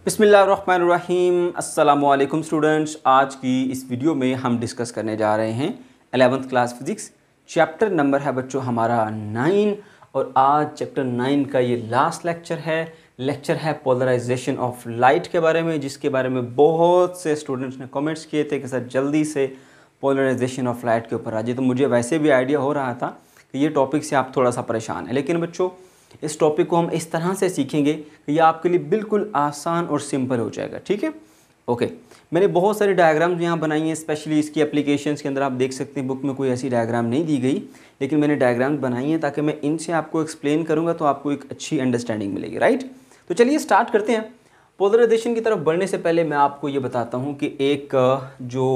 बिस्मिल्लाहिर्रहमानिर्रहीम अस्सलामुअलैकुम स्टूडेंट्स। आज की इस वीडियो में हम डिस्कस करने जा रहे हैं 11th class physics. Chapter number है बच्चों हमारा 9 और आज चैप्टर 9 का ये लास्ट लेक्चर है पोलराइजेशन ऑफ लाइट के बारे में, जिसके बारे में बहुत से स्टूडेंट्स ने कमेंट्स किए थे कि सर जल्दी से पोलराइजेशन ऑफ लाइट के ऊपर आ जाए। तो मुझे वैसे भी आइडिया हो रहा था कि ये टॉपिक से आप थोड़ा सा परेशान हैं, लेकिन बच्चों इस टॉपिक को हम इस तरह से सीखेंगे कि ये आपके लिए बिल्कुल आसान और सिंपल हो जाएगा। ठीक है, ओके। मैंने बहुत सारी डायग्राम्स यहाँ बनाई हैं, स्पेशली इसकी एप्लीकेशंस के अंदर आप देख सकते हैं बुक में कोई ऐसी डायग्राम नहीं दी गई, लेकिन मैंने डायग्राम्स बनाई हैं ताकि मैं इनसे आपको एक्सप्लेन करूँगा तो आपको एक अच्छी अंडरस्टैंडिंग मिलेगी। राइट, तो चलिए स्टार्ट करते हैं। पोलराइजेशन की तरफ बढ़ने से पहले मैं आपको ये बताता हूँ कि एक जो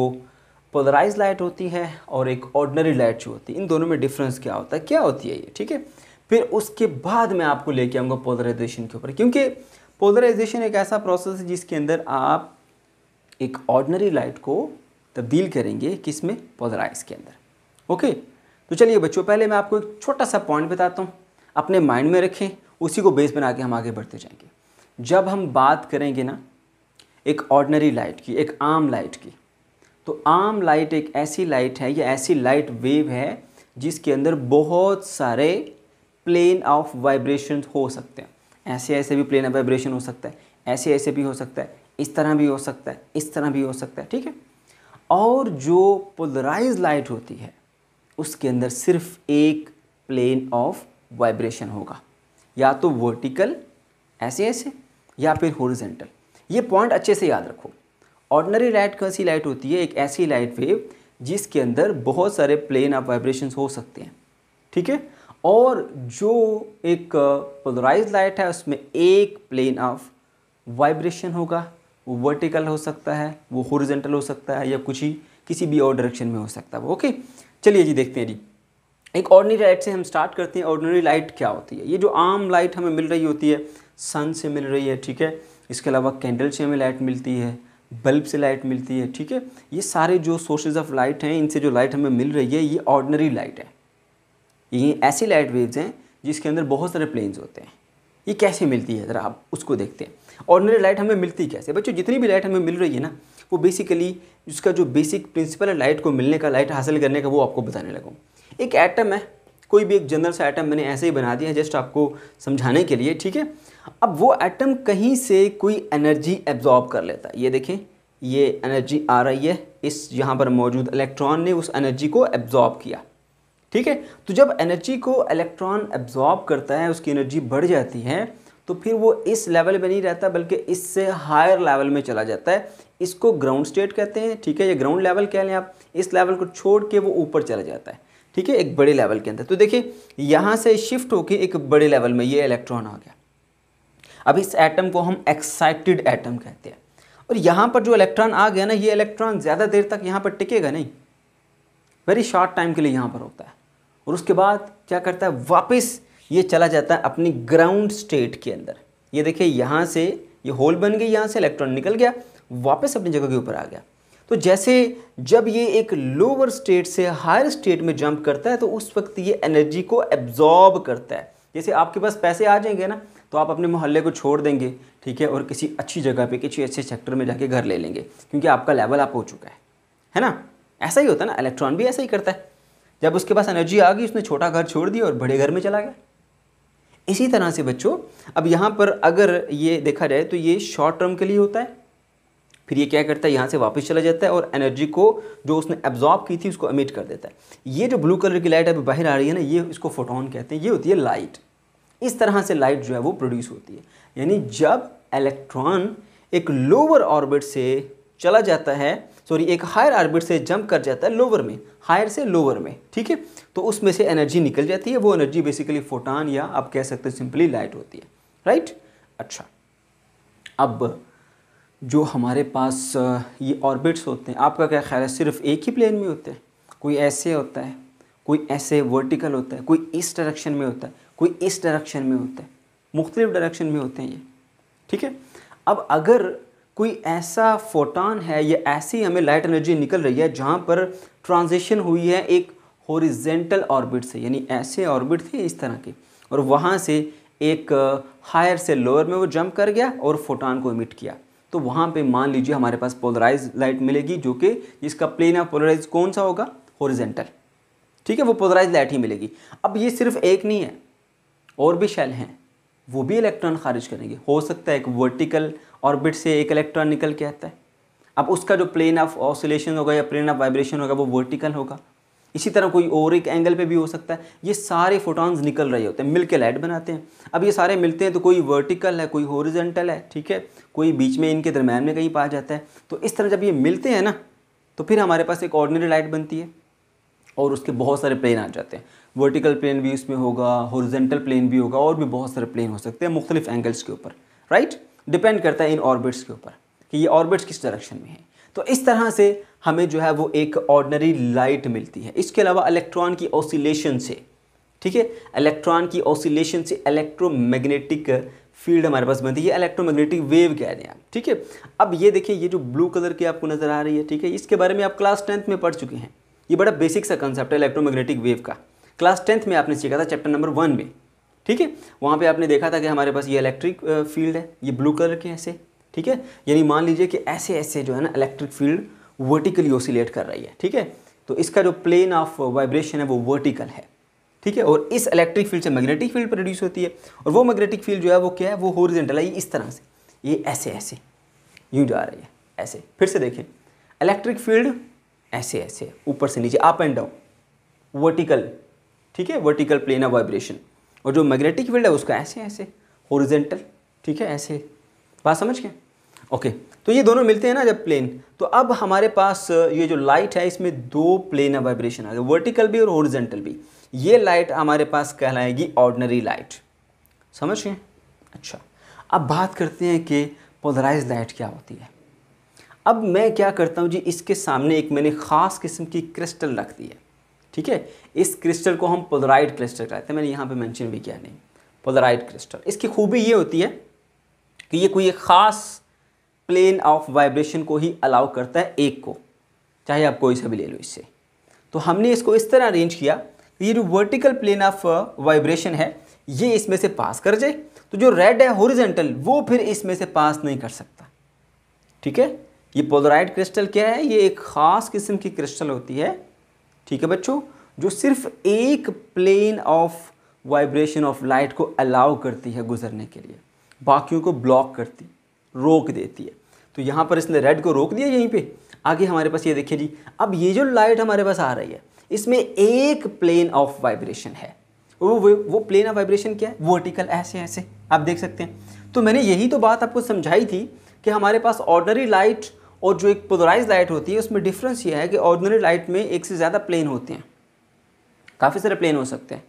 पोलराइज लाइट होती है और एक ऑर्डिनरी लाइट जो होती है, इन दोनों में डिफरेंस क्या होता है, क्या होती है ये। ठीक है, फिर उसके बाद मैं आपको लेके आऊँगा पोलराइजेशन के ऊपर, क्योंकि पोलराइजेशन एक ऐसा प्रोसेस है जिसके अंदर आप एक ऑर्डिनरी लाइट को तब्दील करेंगे किस में, पोलराइज के अंदर। ओके, तो चलिए बच्चों पहले मैं आपको एक छोटा सा पॉइंट बताता हूँ, अपने माइंड में रखें, उसी को बेस बना के हम आगे बढ़ते जाएंगे। जब हम बात करेंगे ना एक ऑर्डिनरी लाइट की, एक आम लाइट की, तो आम लाइट एक ऐसी लाइट है या ऐसी लाइट वेव है जिसके अंदर बहुत सारे प्लेन ऑफ वाइब्रेशन हो सकते हैं। ऐसे ऐसे भी प्लेन ऑफ वाइब्रेशन हो सकता है, ऐसे ऐसे भी हो सकता है, इस तरह भी हो सकता है, इस तरह भी हो सकता है। ठीक है, और जो पोलराइज लाइट होती है उसके अंदर सिर्फ एक प्लेन ऑफ वाइब्रेशन होगा, या तो वर्टिकल ऐसे ऐसे या फिर हॉरिजॉन्टल। ये पॉइंट अच्छे से याद रखो। ऑर्डिनरी लाइट कैसी लाइट होती है, एक ऐसी लाइट वेव जिसके अंदर बहुत सारे प्लेन ऑफ वाइब्रेशन हो सकते हैं। ठीक है, और जो एक पोलराइज लाइट है उसमें एक प्लेन ऑफ वाइब्रेशन होगा, वो वर्टिकल हो सकता है, वो हॉरिजॉन्टल हो सकता है, या कुछ ही किसी भी और डायरेक्शन में हो सकता है वो। ओके, चलिए जी देखते हैं जी। एक ऑर्डिनरी लाइट से हम स्टार्ट करते हैं। ऑर्डिनरी लाइट क्या होती है? ये जो आम लाइट हमें मिल रही होती है, सन से मिल रही है, ठीक है, इसके अलावा कैंडल से हमें लाइट मिलती है, बल्ब से लाइट मिलती है। ठीक है, ये सारे जो सोर्सेज ऑफ लाइट हैं, इनसे जो लाइट हमें मिल रही है ये ऑर्डिनरी लाइट है। ये ऐसी लाइट वेव्स हैं जिसके अंदर बहुत सारे प्लेन्स होते हैं। ये कैसे मिलती है ज़रा आप उसको देखते हैं। ऑर्डिनरी लाइट हमें मिलती कैसे? बच्चों जितनी भी लाइट हमें मिल रही है ना, वो बेसिकली उसका जो बेसिक प्रिंसिपल है लाइट को मिलने का, लाइट हासिल करने का, वो आपको बताने लगा। एक एटम है, कोई भी एक जनरल सा एटम मैंने ऐसे ही बना दिया है जस्ट आपको समझाने के लिए। ठीक है, अब वो एटम कहीं से कोई एनर्जी एब्जॉर्ब कर लेता है। ये देखें, ये एनर्जी आ रही है, इस यहाँ पर मौजूद इलेक्ट्रॉन ने उस एनर्जी को एब्जॉर्ब किया। ठीक है, तो जब एनर्जी को इलेक्ट्रॉन एब्जॉर्ब करता है, उसकी एनर्जी बढ़ जाती है, तो फिर वो इस लेवल पे नहीं रहता बल्कि इससे हायर लेवल में चला जाता है। इसको ग्राउंड स्टेट कहते हैं। ठीक है, ये ग्राउंड लेवल कह लें आप, इस लेवल को छोड़ के वो ऊपर चला जाता है। ठीक है, एक बड़े लेवल के अंदर। तो देखिए यहाँ से शिफ्ट होके एक बड़े लेवल में ये इलेक्ट्रॉन आ गया। अब इस एटम को हम एक्साइटेड एटम कहते हैं। और यहाँ पर जो इलेक्ट्रॉन आ गया ना, ये इलेक्ट्रॉन ज़्यादा देर तक यहाँ पर टिकेगा नहीं, वेरी शॉर्ट टाइम के लिए यहाँ पर होता है, और उसके बाद क्या करता है, वापस ये चला जाता है अपनी ग्राउंड स्टेट के अंदर। ये देखिए यहाँ से ये होल बन गई, यहाँ से इलेक्ट्रॉन निकल गया, वापस अपनी जगह के ऊपर आ गया। तो जैसे जब ये एक लोअर स्टेट से हायर स्टेट में जंप करता है तो उस वक्त ये एनर्जी को एब्जॉर्ब करता है। जैसे आपके पास पैसे आ जाएंगे ना, तो आप अपने मोहल्ले को छोड़ देंगे, ठीक है, और किसी अच्छी जगह पे, किसी अच्छे सेक्टर में जाके घर ले लेंगे, क्योंकि आपका लेवल अप हो चुका है ना। ऐसा ही होता है ना, इलेक्ट्रॉन भी ऐसा ही करता है। जब उसके पास एनर्जी आ गई, उसने छोटा घर छोड़ दिया और बड़े घर में चला गया। इसी तरह से बच्चों अब यहाँ पर अगर ये देखा जाए तो ये शॉर्ट टर्म के लिए होता है, फिर ये क्या करता है, यहाँ से वापस चला जाता है और एनर्जी को जो उसने एब्जॉर्ब की थी उसको एमिट कर देता है। ये जो ब्लू कलर की लाइट अभी बाहर आ रही है ना, ये इसको फोटोन कहते हैं, ये होती है लाइट। इस तरह से लाइट जो है वो प्रोड्यूस होती है। यानी जब इलेक्ट्रॉन एक लोअर ऑर्बिट से चला जाता है, सॉरी एक हायर ऑर्बिट से जंप कर जाता है लोअर में, हायर से लोअर में, ठीक है, तो उसमें से एनर्जी निकल जाती है। वो एनर्जी बेसिकली फोटॉन या आप कह सकते हैं सिंपली लाइट होती है। राइट, अच्छा, अब जो हमारे पास ये ऑर्बिट्स होते हैं, आपका क्या ख्याल है सिर्फ एक ही प्लेन में होते हैं? कोई ऐसे होता है, कोई ऐसे वर्टिकल होता है, कोई इस डायरेक्शन में होता है, कोई इस डायरेक्शन में होता है, मुख्तलिफ डायरेक्शन में होते हैं ये। ठीक है, अब अगर कोई ऐसा फोटॉन है या ऐसी हमें लाइट एनर्जी निकल रही है जहाँ पर ट्रांजिशन हुई है एक हॉरिजेंटल ऑर्बिट से, यानी ऐसे ऑर्बिट थे इस तरह के, और वहाँ से एक हायर से लोअर में वो जंप कर गया और फोटॉन को इमिट किया, तो वहाँ पे मान लीजिए हमारे पास पोलराइज लाइट मिलेगी, जो कि जिसका प्लेन ऑफ पोलराइज कौन सा होगा, हॉरिजॉन्टल। ठीक है, वो पोलराइज लाइट ही मिलेगी। अब ये सिर्फ एक नहीं है, और भी शेल हैं, वो भी इलेक्ट्रॉन खारिज करेंगे। हो सकता है एक वर्टिकल ऑर्बिट से एक इलेक्ट्रॉन निकल के आता है, अब उसका जो प्लेन ऑफ ऑसिलेशन होगा या प्लेन ऑफ वाइब्रेशन होगा वो वर्टिकल होगा। इसी तरह कोई और एक एंगल पे भी हो सकता है। ये सारे फोटॉन्स निकल रहे होते हैं, मिल के लाइट बनाते हैं। अब ये सारे मिलते हैं तो कोई वर्टिकल है, कोई हॉरिजॉन्टल है, ठीक है, कोई बीच में इनके दरम्यान में कहीं पा जाता है। तो इस तरह जब ये मिलते हैं ना, तो फिर हमारे पास एक ऑर्डिनरी लाइट बनती है और उसके बहुत सारे प्लेन आ जाते हैं। वर्टिकल प्लेन भी उसमें होगा, हॉरिजॉन्टल प्लेन भी होगा, और भी बहुत सारे प्लेन हो सकते हैं मुख्तलिफ एंगल्स के ऊपर, राइट। डिपेंड करता है इन ऑर्बिट्स के ऊपर कि ये ऑर्बिट्स किस डायरेक्शन में है। तो इस तरह से हमें जो है वो एक ऑर्डिनरी लाइट मिलती है। इसके अलावा इलेक्ट्रॉन की ऑसिलेशन से, ठीक है, इलेक्ट्रॉन की ऑसिलेशन से इलेक्ट्रोमैग्नेटिक फील्ड हमारे पास बनती है, इलेक्ट्रोमैग्नेटिक वेव कह रहे हैं आप, ठीक है। अब ये देखिए, ये जो ब्लू कलर की आपको नज़र आ रही है, ठीक है, इसके बारे में आप क्लास 10th में पढ़ चुके हैं। ये बड़ा बेसिक सा कंसेप्ट है इलेक्ट्रोमैग्नेटिक वेव का, क्लास 10th में आपने सीखा था चैप्टर नंबर 1 में, ठीक है। वहाँ पे आपने देखा था कि हमारे पास ये इलेक्ट्रिक फील्ड है, ये ब्लू कलर के ऐसे, ठीक है, यानी मान लीजिए कि ऐसे ऐसे जो है ना इलेक्ट्रिक फील्ड वर्टिकली ऑसिलेट कर रही है, ठीक है। तो इसका जो प्लेन ऑफ वाइब्रेशन है वो वर्टिकल है, ठीक है, और इस इलेक्ट्रिक फील्ड से मैग्नेटिक फील्ड प्रोड्यूस होती है, और वो मैग्नेटिक फील्ड जो है वो क्या है, वो हॉरिजॉन्टल है, इस तरह से, ये ऐसे ऐसे यूँ जा रही है, ऐसे। फिर से देखें, इलेक्ट्रिक फील्ड ऐसे ऐसे ऊपर से नीचे, अप एंड डाउन, वर्टिकल, ठीक है, वर्टिकल प्लेन ऑफ वाइब्रेशन, और जो मैग्नेटिक फील्ड है उसका ऐसे ऐसे हॉरिजॉन्टल, ठीक है, ऐसे। बात समझ गए? ओके, तो ये दोनों मिलते हैं ना जब प्लेन, तो अब हमारे पास ये जो लाइट है इसमें दो प्लेन ऑफ वाइब्रेशन आ गए, वर्टिकल भी और हॉरिजॉन्टल भी। ये लाइट हमारे पास कहलाएगी ऑर्डिनरी लाइट, समझ गए? अच्छा, अब बात करते हैं कि पोलराइज लाइट क्या होती है। अब मैं क्या करता हूँ जी, इसके सामने एक मैंने ख़ास किस्म की क्रिस्टल रख दी है, ठीक है। इस क्रिस्टल को हम पोलराइड क्रिस्टल कहते हैं, मैंने यहाँ पे मेंशन भी किया नहीं, पोलराइड क्रिस्टल। इसकी खूबी ये होती है कि ये कोई एक ख़ास प्लेन ऑफ वाइब्रेशन को ही अलाउ करता है, एक को, चाहे आप कोई सा भी ले लो इससे। तो हमने इसको इस तरह अरेंज किया कि ये जो वर्टिकल प्लेन ऑफ वाइब्रेशन है ये इसमें से पास कर जाए, तो जो रेड है हॉरिजॉन्टल वो फिर इसमें से पास नहीं कर सकता, ठीक है। ये पोलराइड क्रिस्टल क्या है, ये एक ख़ास किस्म की क्रिस्टल होती है, ठीक है बच्चों, जो सिर्फ एक plane of vibration of light को अलाउ करती है गुजरने के लिए, बाकियों को ब्लॉक करती, रोक देती है। तो यहाँ पर इसने रेड को रोक दिया यहीं पे। आगे हमारे पास ये देखिए जी, अब ये जो लाइट हमारे पास आ रही है इसमें एक प्लेन ऑफ वाइब्रेशन है, वो प्लेन ऑफ वाइब्रेशन क्या है, वर्टिकल, ऐसे ऐसे आप देख सकते हैं। तो मैंने यही तो बात आपको समझाई थी कि हमारे पास ऑर्डिनरी लाइट और जो एक पोलराइज लाइट होती है उसमें डिफरेंस ये है कि ऑर्डिनरी लाइट में एक से ज़्यादा प्लेन होते हैं, काफ़ी सारे प्लेन हो सकते हैं,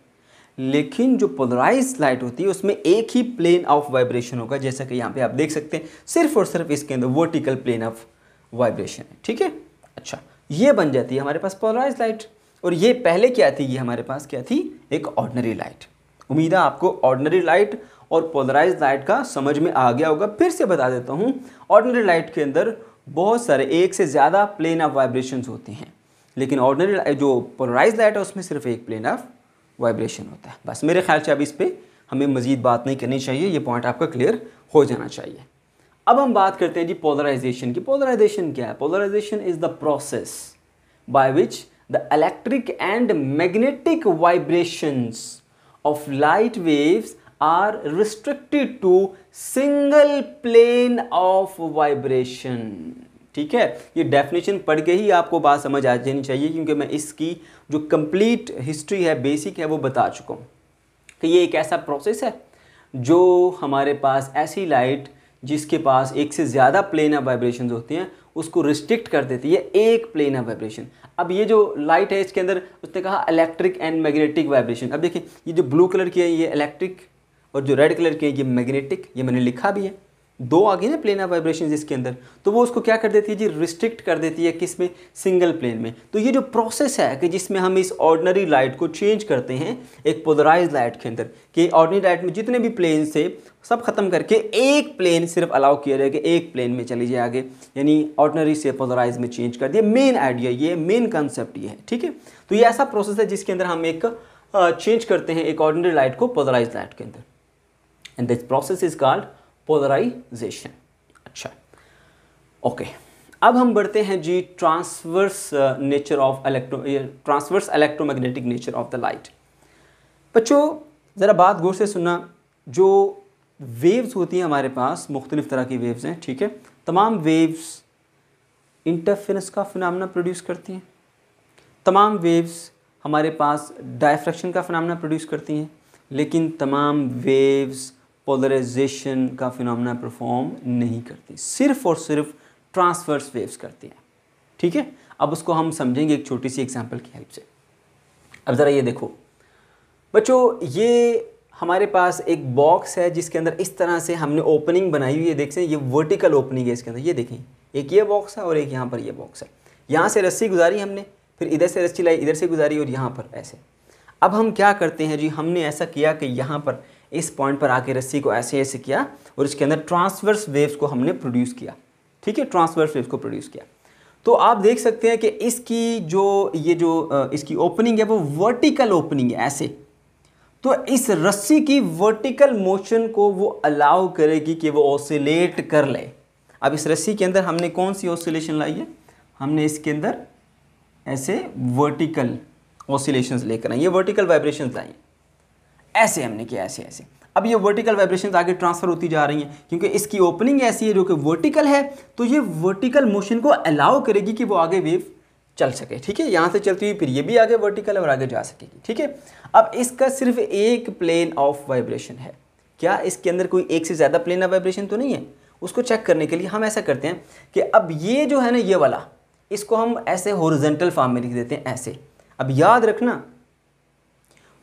लेकिन जो पोलराइज लाइट होती है उसमें एक ही प्लेन ऑफ वाइब्रेशन होगा, जैसा कि यहाँ पे आप देख सकते हैं, सिर्फ और सिर्फ इसके अंदर वर्टिकल प्लेन ऑफ वाइब्रेशन है, ठीक है। अच्छा, ये बन जाती है हमारे पास पोलराइज लाइट, और ये पहले क्या थी, ये हमारे पास क्या थी, एक ऑर्डिनरी लाइट। उम्मीद है आपको ऑर्डिनरी लाइट और पोलराइज लाइट का समझ में आ गया होगा। फिर से बता देता हूँ, ऑर्डिनरी लाइट के अंदर बहुत सारे एक से ज़्यादा प्लेन ऑफ वाइब्रेशंस होते हैं, लेकिन ऑर्डिनरी जो पोलराइज लाइट है उसमें सिर्फ एक प्लेन ऑफ वाइब्रेशन होता है। बस मेरे ख्याल से अब इस पर हमें मज़ीद बात नहीं करनी चाहिए, ये पॉइंट आपका क्लियर हो जाना चाहिए। अब हम बात करते हैं जी पोलराइजेशन की। पोलराइजेशन क्या है? Polarisation is the process by which the electric and magnetic vibrations of light waves are restricted to single plane of vibration, ठीक है। ये डेफिनेशन पढ़ के ही आपको बात समझ आ जानी चाहिए, क्योंकि मैं इसकी जो कंप्लीट हिस्ट्री है, बेसिक है, वो बता चुका हूँ कि ये एक ऐसा प्रोसेस है जो हमारे पास ऐसी लाइट जिसके पास एक से ज़्यादा प्लेन ऑफ वाइब्रेशन होती हैं उसको रिस्ट्रिक्ट कर देती है एक प्लेन ऑफ वाइब्रेशन। अब ये जो लाइट है इसके अंदर उसने कहा इलेक्ट्रिक एंड मैग्नेटिक वाइब्रेशन। अब देखिए, ये जो ब्लू कलर की है ये इलेक्ट्रिक और जो रेड कलर की है ये मैग्नेटिक, ये मैंने लिखा भी है, दो आ गए ना प्लेन ऑफ वाइब्रेशन इसके अंदर, तो वो उसको क्या कर देती है जी, रिस्ट्रिक्ट कर देती है, किस में, सिंगल प्लेन में। तो ये जो प्रोसेस है कि जिसमें हम इस ऑर्डिनरी लाइट को चेंज करते हैं एक पोलराइज लाइट के अंदर, कि ऑर्डिनरी लाइट में जितने भी प्लेन से सब खत्म करके एक प्लेन सिर्फ अलाउ किया जाए कि एक प्लेन में चली जाए आगे, यानी ऑर्डिनरी से पोलराइज में चेंज कर दिया। मेन आइडिया ये, मेन कंसेप्ट ये है, ठीक है। तो ये ऐसा प्रोसेस है जिसके अंदर हम एक चेंज करते हैं एक ऑर्डिनरी लाइट को पोलराइज लाइट के अंदर। And this process is called polarisation. अच्छा, ओके, अब हम बढ़ते हैं जी transverse electromagnetic nature of the light. बच्चों ज़रा बात गौर से सुनना, जो वेव्स होती हैं हमारे पास, मुख्तलिफ़ तरह की वेव्स हैं, ठीक है। तमाम वेव्स इंटरफेरेंस का फिनोमेना प्रोड्यूस करती हैं, तमाम वेव्स हमारे पास डायफ्रैक्शन का फिनोमेना प्रोड्यूस करती हैं, लेकिन तमाम वेव्स पोलराइजेशन का फिनोमेना परफॉर्म नहीं करती, सिर्फ और सिर्फ ट्रांसवर्स वेव्स करती हैं, ठीक है। अब उसको हम समझेंगे एक छोटी सी एग्जांपल की हेल्प से। अब ज़रा ये देखो बच्चों, ये हमारे पास एक बॉक्स है जिसके अंदर इस तरह से हमने ओपनिंग बनाई हुई है, देख सकते हैं, ये वर्टिकल ओपनिंग है इसके अंदर, ये देखें, एक ये बॉक्स है और एक यहाँ पर ये बॉक्स है। यहाँ से रस्सी गुजारी हमने, फिर इधर से रस्सी लाई, इधर से गुजारी और यहाँ पर ऐसे। अब हम क्या करते हैं जी, हमने ऐसा किया कि यहाँ पर इस पॉइंट पर आके रस्सी को ऐसे ऐसे किया और इसके अंदर ट्रांसवर्स वेव्स को हमने प्रोड्यूस किया, ठीक है, ट्रांसवर्स वेव्स को प्रोड्यूस किया। तो आप देख सकते हैं कि इसकी जो इसकी ओपनिंग है वो वर्टिकल ओपनिंग है ऐसे, तो इस रस्सी की वर्टिकल मोशन को वो अलाउ करेगी कि वो ऑसिलेट कर ले। अब इस रस्सी के अंदर हमने कौन सी ऑसिलेशन लाई है, हमने इसके अंदर ऐसे वर्टिकल ऑसिलेशंस लेकर आई, ये वर्टिकल वाइब्रेशंस लाई, ऐसे हमने किया, ऐसे ऐसे। अब ये वर्टिकल वाइब्रेशंस आगे ट्रांसफ़र होती जा रही हैं, क्योंकि इसकी ओपनिंग ऐसी है जो कि वर्टिकल है, तो ये वर्टिकल मोशन को अलाउ करेगी कि वो आगे वेव चल सके, ठीक है। यहाँ से चलती हुई फिर ये भी आगे वर्टिकल है और आगे जा सकेगी, ठीक है। अब इसका सिर्फ एक प्लेन ऑफ वाइब्रेशन है, क्या इसके अंदर कोई एक से ज़्यादा प्लेन ऑफ वाइब्रेशन तो नहीं है? उसको चेक करने के लिए हम ऐसा करते हैं कि अब ये जो है ना, ये वाला, इसको हम ऐसे हॉरिजॉन्टल फॉर्म में लिख देते हैं ऐसे। अब याद रखना,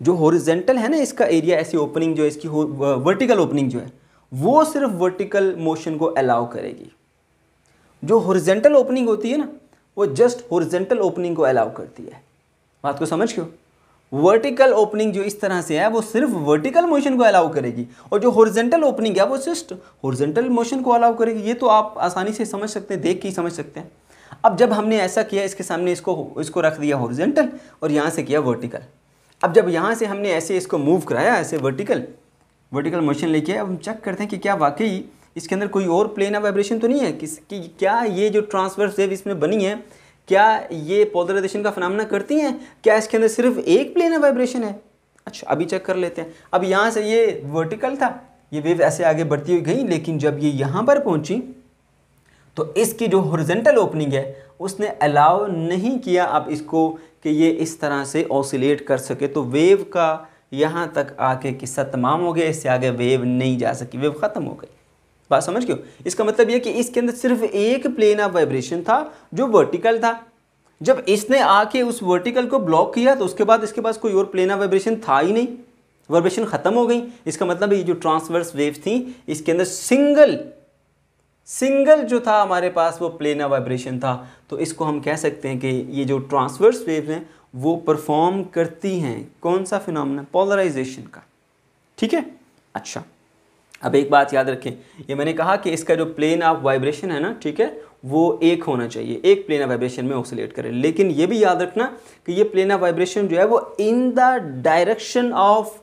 जो हॉरिजॉन्टल है ना इसका एरिया, ऐसी ओपनिंग जो है इसकी वर्टिकल ओपनिंग जो है वो सिर्फ वर्टिकल मोशन को अलाउ करेगी। जो हॉरिजॉन्टल ओपनिंग होती है ना, वो जस्ट हॉरिजॉन्टल ओपनिंग को अलाउ करती है। बात को समझ क्यों? वर्टिकल ओपनिंग जो इस तरह से है वो सिर्फ वर्टिकल मोशन को अलाउ करेगी, और जो हॉरिजॉन्टल ओपनिंग है वो जस्ट हॉरिजॉन्टल मोशन को अलाउ करेगी। ये तो आप आसानी से समझ सकते हैं, देख के ही समझ सकते हैं। अब जब हमने ऐसा किया, इसके सामने इसको रख दिया हॉरिजॉन्टल और यहाँ से किया वर्टिकल। अब जब यहाँ से हमने ऐसे इसको मूव कराया, ऐसे वर्टिकल मोशन लेके, अब हम चेक करते हैं कि क्या वाकई इसके अंदर कोई और प्लेन ऑफ वाइब्रेशन तो नहीं है, कि क्या ये जो ट्रांसवर्स वेव इसमें बनी है, क्या ये पोलराइजेशन का फिनोमेना करती हैं? क्या इसके अंदर सिर्फ एक प्लेन ऑफ वाइब्रेशन है? अच्छा, अभी चेक कर लेते हैं। अब यहाँ से ये वर्टिकल था, ये वेव ऐसे आगे बढ़ती हुई गई, लेकिन जब ये यहाँ पर पहुँची तो इसकी जो हॉरिजॉन्टल ओपनिंग है उसने अलाउ नहीं किया अब इसको कि ये इस तरह से ऑसिलेट कर सके। तो वेव का यहाँ तक आके किस्सा तमाम हो गया, इससे आगे वेव नहीं जा सकी, वेव ख़त्म हो गई। बात समझ क्यों? इसका मतलब ये कि इसके अंदर सिर्फ एक प्लेन ऑफ वाइब्रेशन था जो वर्टिकल था। जब इसने आके उस वर्टिकल को ब्लॉक किया तो उसके बाद इसके पास कोई और प्लेन ऑफ वाइब्रेशन था ही नहीं, वाइब्रेशन ख़त्म हो गई। इसका मतलब ये जो ट्रांसवर्स वेव्स थी, इसके अंदर सिंगल जो था हमारे पास वो प्लेन ऑफ वाइब्रेशन था। तो इसको हम कह सकते हैं कि ये जो ट्रांसवर्स वेव्स हैं वो परफॉर्म करती हैं कौन सा फिनोमेना? पोलराइजेशन का, ठीक है। अच्छा, अब एक बात याद रखें, ये मैंने कहा कि इसका जो प्लेन ऑफ वाइब्रेशन है ना, ठीक है, वो एक होना चाहिए, एक प्लेन ऑफ वाइब्रेशन में ऑसिलेट करे। लेकिन ये भी याद रखना कि ये प्लेन ऑफ वाइब्रेशन जो है वो in the direction of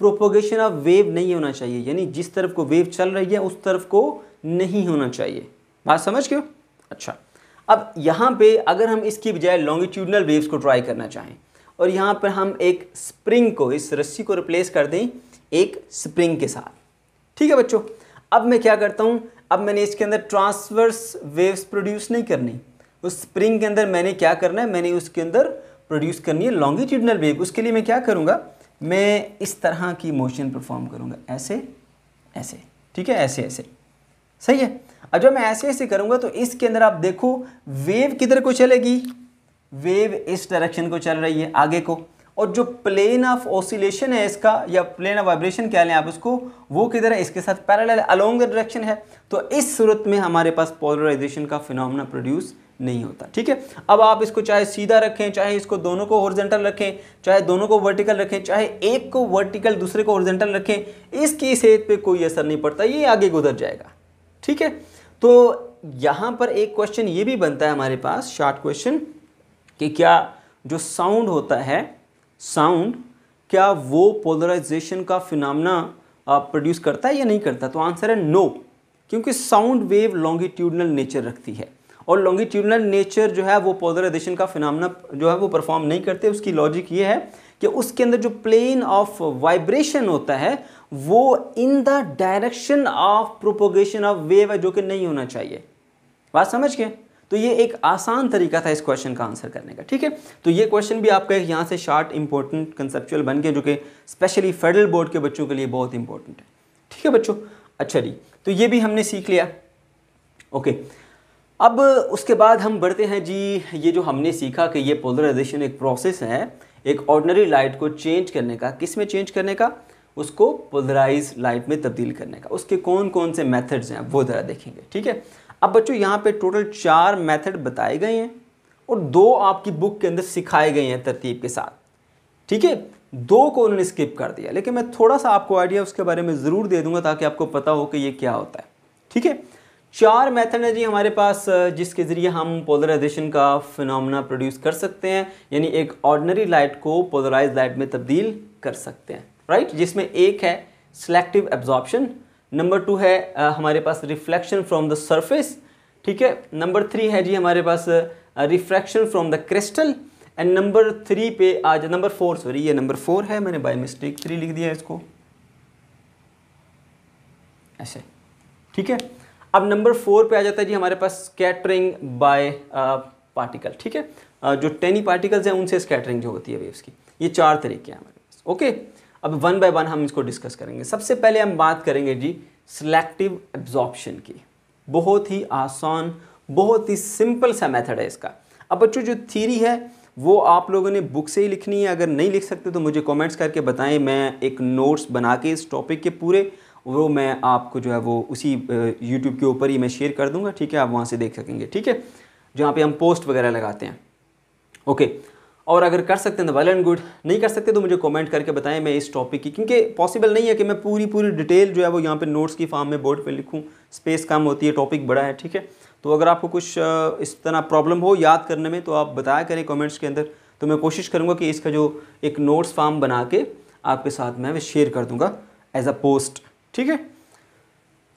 propagation of wave नहीं होना चाहिए, यानी जिस तरफ को वेव चल रही है उस तरफ को नहीं होना चाहिए। बात समझ क्यों? अच्छा, अब यहाँ पे अगर हम इसकी बजाय लॉन्गिट्यूडनल वेव्स को ट्राई करना चाहें और यहाँ पर हम एक स्प्रिंग को, इस रस्सी को रिप्लेस कर दें एक स्प्रिंग के साथ, ठीक है बच्चों। अब मैं क्या करता हूँ, अब मैंने इसके अंदर ट्रांसवर्स वेव्स प्रोड्यूस नहीं करनी, उस स्प्रिंग के अंदर मैंने क्या करना है, मैंने उसके अंदर प्रोड्यूस करनी है लॉन्गिट्यूडनल वेव। उसके लिए मैं क्या करूँगा, मैं इस तरह की मोशन परफॉर्म करूँगा, ऐसे ऐसे, ठीक है, ऐसे ऐसे, सही है। अब जब मैं ऐसे ऐसे करूँगा तो इसके अंदर आप देखो वेव किधर को चलेगी, वेव इस डायरेक्शन को चल रही है आगे को, और जो प्लेन ऑफ ऑसिलेशन है इसका, या प्लेन ऑफ वाइब्रेशन कह लें आप उसको, वो किधर है, इसके साथ पैरेलल अलोंग द डायरेक्शन है। तो इस सूरत में हमारे पास पोलराइजेशन का फिनोमेना प्रोड्यूस नहीं होता, ठीक है। अब आप इसको चाहे सीधा रखें, चाहे इसको दोनों को हॉरिजॉन्टल रखें, चाहे दोनों को वर्टिकल रखें, चाहे एक को वर्टिकल दूसरे को हॉरिजॉन्टल रखें, इसकी सेहत पे कोई असर नहीं पड़ता, ये आगे गुजर जाएगा, ठीक है। तो यहाँ पर एक क्वेश्चन ये भी बनता है हमारे पास, शॉर्ट क्वेश्चन, कि क्या जो साउंड होता है, साउंड, क्या वो पोलराइजेशन का फिनोमेना प्रोड्यूस करता है या नहीं करता? तो आंसर है नो, क्योंकि साउंड वेव लॉन्गिट्यूडनल नेचर रखती है और लॉन्गिट्यूडनल नेचर जो है वो पोलराइजेशन का फिनोमेना जो है वो परफॉर्म नहीं करते। उसकी लॉजिक ये है कि उसके अंदर जो प्लेन ऑफ वाइब्रेशन होता है वो in the direction of propagation of wave है, जो कि नहीं होना चाहिए। बात समझ गए? तो ये एक आसान तरीका था इस क्वेश्चन का आंसर करने का, ठीक है। तो ये क्वेश्चन भी आपका यहाँ से शॉर्ट इंपॉर्टेंट कंसेप्चुअल बन गया, जो कि स्पेशली फेडरल बोर्ड के बच्चों के लिए बहुत इंपॉर्टेंट है, ठीक है बच्चों। अच्छा जी, तो ये भी हमने सीख लिया, ओके। अब उसके बाद हम बढ़ते हैं जी, ये जो हमने सीखा कि ये पोलराइजेशन एक प्रोसेस है एक ऑर्डिनरी लाइट को चेंज करने का। किस में चेंज करने का? उसको पोलराइज लाइट में तब्दील करने का। उसके कौन कौन से मेथड्स हैं वो ज़रा देखेंगे, ठीक है। अब बच्चों यहाँ पे टोटल 4 मेथड बताए गए हैं और 2 आपकी बुक के अंदर सिखाए गए हैं तरतीब के साथ, ठीक है। 2 को उन्होंने स्किप कर दिया, लेकिन मैं थोड़ा सा आपको आइडिया उसके बारे में ज़रूर दे दूंगा ताकि आपको पता हो कि ये क्या होता है, ठीक है। 4 मेथड है जी हमारे पास जिसके ज़रिए हम पोलराइजेशन का फिनोमेना प्रोड्यूस कर सकते हैं, यानी एक ऑर्डिनरी लाइट को पोलराइज लाइट में तब्दील कर सकते हैं, राइट। जिसमें एक है सिलेक्टिव एब्जॉर्प्शन, नंबर 2 है हमारे पास रिफ्लेक्शन फ्रॉम द सरफेस, ठीक है। नंबर 3 है जी हमारे पास refraction from the crystal, and number 3 पे आज नंबर 4, सॉरी ये नंबर 4 है, मैंने बाय मिस्टेक 3 लिख दिया इसको ऐसे, ठीक है। अब नंबर 4 पे आ जाता है जी हमारे पास स्कैटरिंग बाय पार्टिकल, ठीक है। जो टेनी पार्टिकल्स हैं उनसे स्कैटरिंग जो होती है वेव्स की। ये 4 तरीके हैं हमारे पास, ओके। अब 1 बाय 1 हम इसको डिस्कस करेंगे। सबसे पहले हम बात करेंगे जी सिलेक्टिव एब्जॉर्प्शन की। बहुत ही आसान, बहुत ही सिंपल सा मेथड है इसका। अब बच्चों जो थ्योरी है वो आप लोगों ने बुक से ही लिखनी है, अगर नहीं लिख सकते तो मुझे कमेंट्स करके बताएं, मैं एक नोट्स बना के इस टॉपिक के पूरे वो मैं आपको जो है वो उसी यूट्यूब के ऊपर ही मैं शेयर कर दूंगा, ठीक है। आप वहाँ से देख सकेंगे, ठीक है, जहाँ पे हम पोस्ट वगैरह लगाते हैं, ओके। और अगर कर सकते हैं तो वेल एंड गुड, नहीं कर सकते तो मुझे कमेंट करके बताएं मैं इस टॉपिक की, क्योंकि पॉसिबल नहीं है कि मैं पूरी डिटेल जो है वो यहाँ पे नोट्स की फॉर्म में बोर्ड पे लिखूँ, स्पेस कम होती है, टॉपिक बड़ा है, ठीक है। तो अगर आपको कुछ इस तरह प्रॉब्लम हो याद करने में तो आप बताया करें कमेंट्स के अंदर, तो मैं कोशिश करूँगा कि इसका जो एक नोट्स फॉर्म बना के आपके साथ मैं शेयर कर दूँगा एज अ पोस्ट, ठीक है,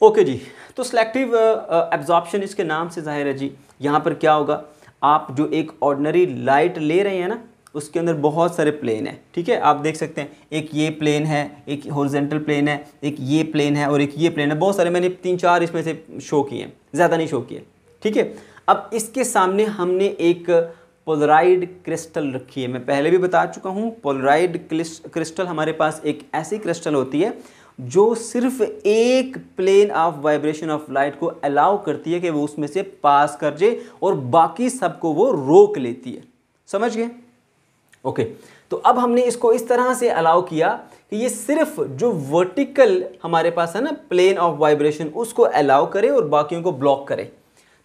ओके जी। तो सिलेक्टिव एब्जॉर्प्शन इसके नाम से जाहिर है जी। यहाँ पर क्या होगा, आप जो एक ऑर्डिनरी लाइट ले रहे हैं ना, उसके अंदर बहुत सारे प्लेन है, ठीक है। आप देख सकते हैं एक ये प्लेन है, एक हॉरिजॉन्टल प्लेन है, एक ये प्लेन है और एक ये प्लेन है, बहुत सारे, मैंने 3-4 इसमें से शो किए हैं, ज़्यादा नहीं शो किए, ठीक है। अब इसके सामने हमने एक पोलराइड क्रिस्टल रखी है। मैं पहले भी बता चुका हूँ, पोलराइड क्रिस्टल हमारे पास एक ऐसी क्रिस्टल होती है जो सिर्फ एक plane of vibration of light को अलाउ करती है कि वो उसमें से पास कर जाए और बाकी सबको वो रोक लेती है, समझ गए, ओके। तो अब हमने इसको इस तरह से अलाउ किया कि ये सिर्फ जो वर्टिकल हमारे पास है ना प्लेन ऑफ वाइब्रेशन उसको अलाउ करे और बाकियों को ब्लॉक करे।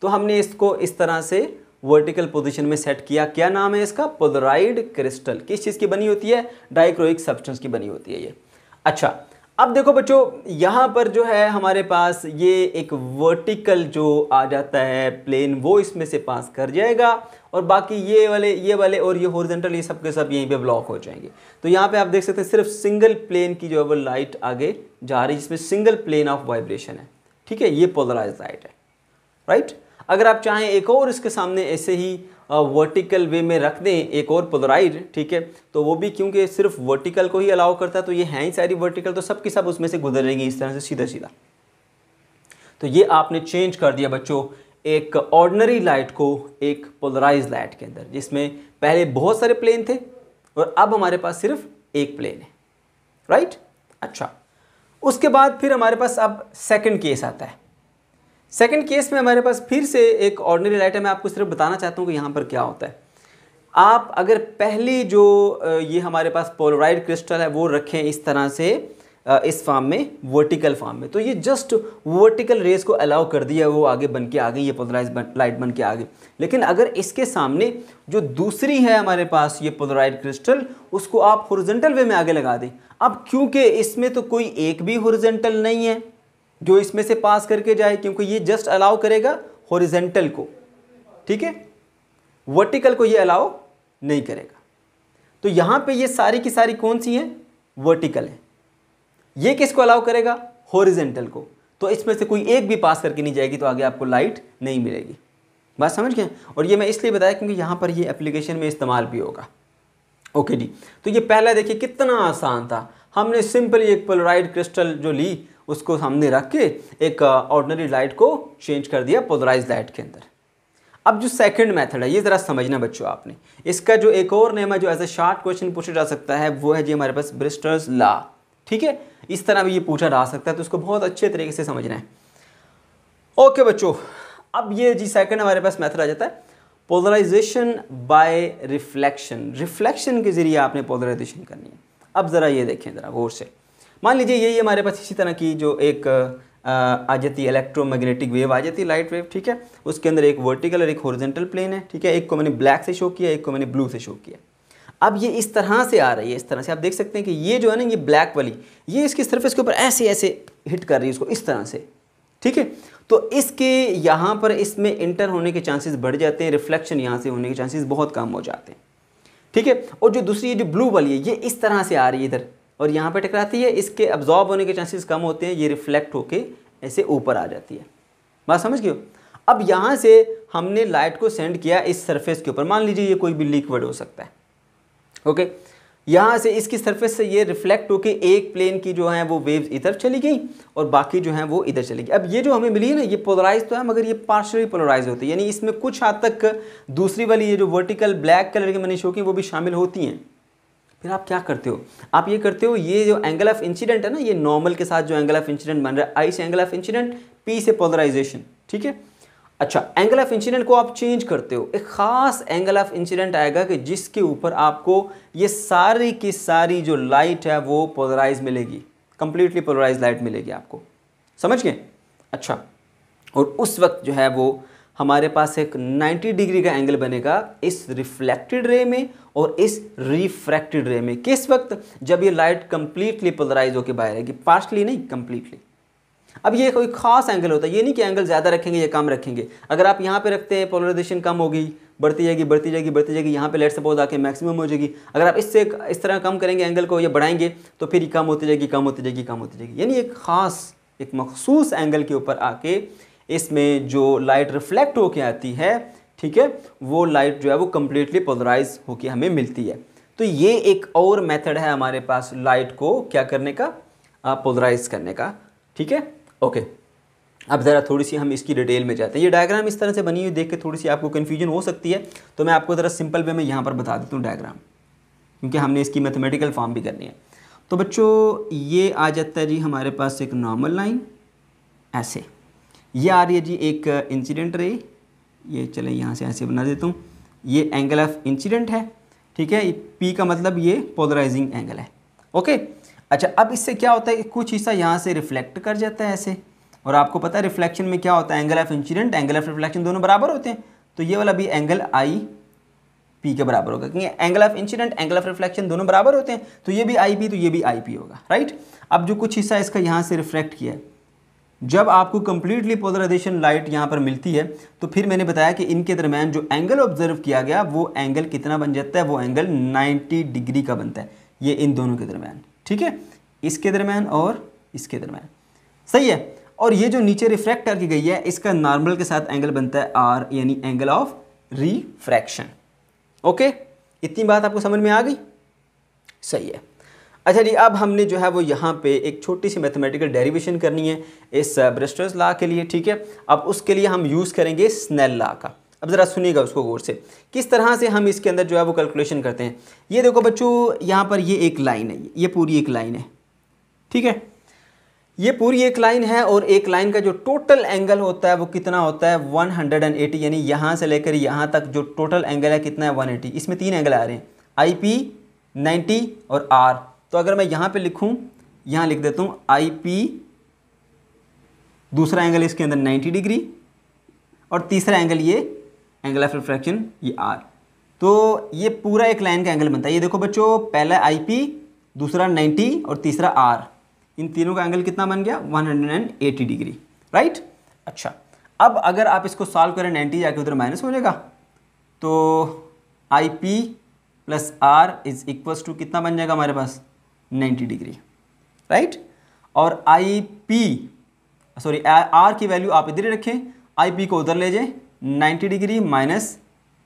तो हमने इसको इस तरह से वर्टिकल पोजीशन में सेट किया। क्या नाम है इसका? Polaroid crystal. किस चीज़ की बनी होती है? डाइक्रोइक सब्सटेंस की बनी होती है ये। अच्छा, अब देखो बच्चों, यहाँ पर जो है हमारे पास ये एक वर्टिकल जो आ जाता है प्लेन, वो इसमें से पास कर जाएगा और बाकी ये वाले और ये हॉरिजॉन्टल ये सब के सब यहीं पे ब्लॉक हो जाएंगे। तो यहाँ पे आप देख सकते हैं सिर्फ सिंगल प्लेन की जो है वो लाइट आगे जा रही है, जिसमें सिंगल प्लेन ऑफ वाइब्रेशन है, ठीक है। ये पोलराइज लाइट है, राइट। अगर आप चाहें एक और इसके सामने ऐसे ही वर्टिकल वे में रख दें एक और पोलराइड, ठीक है, तो वो भी क्योंकि सिर्फ वर्टिकल को ही अलाउ करता है तो ये हैं ही सारी वर्टिकल, तो सब की सब उसमें से गुजरेंगी इस तरह से सीधा सीधा। तो ये आपने चेंज कर दिया बच्चों एक ऑर्डिनरी लाइट को एक पोलराइज लाइट के अंदर, जिसमें पहले बहुत सारे प्लेन थे और अब हमारे पास सिर्फ एक प्लेन है, राइट। अच्छा, उसके बाद फिर हमारे पास अब सेकंड केस आता है। सेकंड केस में हमारे पास फिर से एक ऑर्डिनरी लाइट है। मैं आपको सिर्फ बताना चाहता हूँ कि यहाँ पर क्या होता है। आप अगर पहले जो ये हमारे पास पोलराइड क्रिस्टल है वो रखें इस तरह से इस फॉर्म में, वर्टिकल फॉर्म में, तो ये जस्ट वर्टिकल रेस को अलाउ कर दिया, वो आगे बन के आ गई, ये पोलराइज लाइट बन के आ गई। लेकिन अगर इसके सामने जो दूसरी है हमारे पास ये पोलराइड क्रिस्टल, उसको आप हॉरिजॉन्टल वे में आगे लगा दें। अब क्योंकि इसमें तो कोई एक भी हॉरिजॉन्टल नहीं है जो इसमें से पास करके जाए, क्योंकि ये जस्ट अलाउ करेगा हॉरिजॉन्टल को, ठीक है, वर्टिकल को ये अलाउ नहीं करेगा। तो यहाँ पे ये सारी की सारी कौन सी हैं? वर्टिकल है। ये किसको अलाउ करेगा? हॉरिजेंटल को। तो इसमें से कोई एक भी पास करके नहीं जाएगी तो आगे आपको लाइट नहीं मिलेगी। बात समझ गए? और ये मैं इसलिए बताया क्योंकि यहाँ पर ये एप्लीकेशन में इस्तेमाल भी होगा। ओके जी, तो ये पहला देखिए कितना आसान था। हमने सिंपली एक पोलराइड क्रिस्टल जो ली उसको सामने रख के एक ऑर्डिनरी लाइट को चेंज कर दिया पोलराइज लाइट के अंदर। अब जो सेकंड मेथड है ये ज़रा समझना बच्चों आपने, इसका जो एक और नेम है जो एज ए शॉर्ट क्वेश्चन पूछा जा सकता है वो है जी हमारे पास ब्रिस्टल्स लॉ। ठीक है, इस तरह भी ये पूछा जा सकता है, तो उसको बहुत अच्छे तरीके से समझना है। ओके बच्चों, अब ये जी सेकंड हमारे पास मेथड आ जाता है पोलराइजेशन बाय रिफ्लेक्शन। रिफ्लेक्शन के जरिए आपने पोलराइजेशन करनी है। अब ज़रा ये देखें ज़रा गौर से, मान लीजिए ये हमारे पास इसी तरह की जो एक आ जाती है इलेक्ट्रोमैग्नेटिक वेव आ जाती है, लाइट वेव। ठीक है, उसके अंदर एक वर्टिकल और एक हॉरिजॉन्टल प्लेन है। ठीक है, एक को मैंने ब्लैक से शो किया, एक को मैंने ब्लू से शो किया। अब ये इस तरह से आ रही है, इस तरह से आप देख सकते हैं कि ये जो है ना ये ब्लैक वाली ये इसकी सरफेस के ऊपर ऐसे ऐसे हिट कर रही है इसको इस तरह से। ठीक है, तो इसके यहाँ पर इसमें इंटर होने के चांसेस बढ़ जाते हैं, रिफ्लेक्शन यहाँ से होने के चांसेस बहुत कम हो जाते हैं। ठीक है, और जो दूसरी जो ब्लू वाली है ये इस तरह से आ रही है इधर और यहाँ पे टकराती है, इसके अब्जॉर्ब होने के चांसेस कम होते हैं, ये रिफ्लेक्ट होके ऐसे ऊपर आ जाती है। बात समझ गए हो? अब यहाँ से हमने लाइट को सेंड किया इस सरफेस के ऊपर, मान लीजिए ये कोई भी लिक्विड हो सकता है। ओके, यहाँ से इसकी सरफेस से ये रिफ्लेक्ट होके एक प्लेन की जो है वो वेव्स इधर चली गई और बाकी जो है वो इधर चली गई। अब ये जो हमें मिली है ना ये पोलराइज तो है मगर ये पार्शियली पोलराइज होती है, यानी इसमें कुछ हद तक दूसरी वाली ये जो वर्टिकल ब्लैक कलर की मैंने शो की वो भी शामिल होती हैं। फिर आप क्या करते हो? आप ये करते हो, ये जो एंगल ऑफ इंसिडेंट है ना, ये नॉर्मल के साथ जो एंगल ऑफ इंसिडेंट बन रहा है, आई से एंगल ऑफ इंसिडेंट, पी से पोलराइजेशन। ठीक है, अच्छा एंगल ऑफ इंसिडेंट को आप चेंज करते हो, एक खास एंगल ऑफ इंसिडेंट आएगा कि जिसके ऊपर आपको ये सारी की सारी जो लाइट है वो पोलराइज मिलेगी, कंप्लीटली पोलराइज लाइट मिलेगी आपको। समझ गए? अच्छा, और उस वक्त जो है वो हमारे पास एक 90 डिग्री का एंगल बनेगा इस रिफ्लेक्टेड रे में और इस रिफ्रैक्टेड रे में। किस वक्त? जब ये लाइट कंप्लीटली पोलराइज होकर बाहर आएगी, पार्शली नहीं कंप्लीटली। अब ये कोई खास एंगल होता है, ये नहीं कि एंगल ज़्यादा रखेंगे या कम रखेंगे। अगर आप यहाँ पे रखते हैं पोलराइजेशन कम होगी, बढ़ती जाएगी बढ़ती जाएगी बढ़ती जाएगी, यहाँ पे लेट सपोज आके मैक्सिमम हो जाएगी। अगर आप इससे इस तरह कम करेंगे एंगल को या बढ़ाएंगे तो फिर ये कम होती जाएगी कम होती जाएगी कम होती जाएगी। यानी एक ख़ास एक मखसूस एंगल के ऊपर आके इसमें जो लाइट रिफ्लेक्ट होके आती है, ठीक है, वो लाइट जो है वो कम्प्लीटली पोलराइज होके हमें मिलती है। तो ये एक और मेथड है हमारे पास लाइट को क्या करने का, पोलराइज करने का। ठीक है, ओके। अब ज़रा थोड़ी सी हम इसकी डिटेल में जाते हैं। ये डायग्राम इस तरह से बनी हुई देख के थोड़ी सी आपको कन्फ्यूजन हो सकती है, तो मैं आपको ज़रा सिंपल वे में यहाँ पर बता देता हूँ डायग्राम, क्योंकि हमने इसकी मैथमेटिकल फॉर्म भी करनी है। तो बच्चों ये आ जाता है जी हमारे पास एक नॉर्मल लाइन ऐसे, ये आ रही है जी एक इंसिडेंट रे, ये चले यहाँ से ऐसे बना देता हूँ, ये एंगल ऑफ इंसिडेंट है। ठीक है, पी का मतलब ये पोलराइजिंग एंगल है। ओके, अच्छा अब इससे क्या होता है कि कुछ हिस्सा यहाँ से रिफ्लेक्ट कर जाता है ऐसे, और आपको पता है रिफ्लेक्शन में क्या होता है, angle of incident angle of reflection दोनों बराबर होते हैं। तो ये वाला भी एंगल आई पी के बराबर होगा, क्योंकि angle of incident angle of reflection दोनों बराबर होते हैं। तो ये भी आई पी तो ये भी आई पी होगा, राइट। अब जो कुछ हिस्सा इसका यहाँ से रिफ्लेक्ट किया है, जब आपको कंप्लीटली पोलराइजेशन लाइट यहाँ पर मिलती है तो फिर मैंने बताया कि इनके दरम्यान जो एंगल ऑब्जर्व किया गया वो एंगल कितना बन जाता है, वो एंगल 90 डिग्री का बनता है, ये इन दोनों के दरम्यान। ठीक है, इसके दरम्यान और इसके दरम्यान, सही है। और ये जो नीचे रिफ्रैक्ट करके गई है इसका नॉर्मल के साथ एंगल बनता है आर, यानी एंगल ऑफ रिफ्रैक्शन। ओके, इतनी बात आपको समझ में आ गई? सही है। अच्छा जी, अब हमने जो है वो यहाँ पे एक छोटी सी मैथमेटिकल डेरिवेशन करनी है इस ब्रिस्टल्स लॉ के लिए। ठीक है, अब उसके लिए हम यूज़ करेंगे स्नेल लॉ का। अब ज़रा सुनिएगा उसको गौर से, किस तरह से हम इसके अंदर जो है वो कैलकुलेशन करते हैं। ये देखो बच्चों, यहाँ पर ये एक लाइन है, ये पूरी एक लाइन है। ठीक है, ये पूरी एक लाइन है और एक लाइन का जो टोटल एंगल होता है वो कितना होता है 180, यानी यहाँ से लेकर यहाँ तक जो टोटल एंगल है कितना है 180। इसमें तीन एंगल आ रहे हैं, आई पी 90 और आर। तो अगर मैं यहाँ पे लिखूँ, यहाँ लिख देता हूँ आई पी, दूसरा एंगल इसके अंदर 90 डिग्री और तीसरा एंगल ये एंगल ऑफ रिफ्रैक्शन ये आर। तो ये पूरा एक लाइन का एंगल बनता है। ये देखो बच्चों, पहला आई पी, दूसरा 90 और तीसरा आर, इन तीनों का एंगल कितना बन गया 180 डिग्री, राइट। अच्छा, अब अगर आप इसको सॉल्व करें 90 जाके उधर माइनस हो जाएगा, तो I P plus R is equals to कितना बन जाएगा हमारे पास 90 डिग्री, राइट। और आर की वैल्यू आप इधर ही रखें, आई पी को उधर ले जाएं, 90 डिग्री माइनस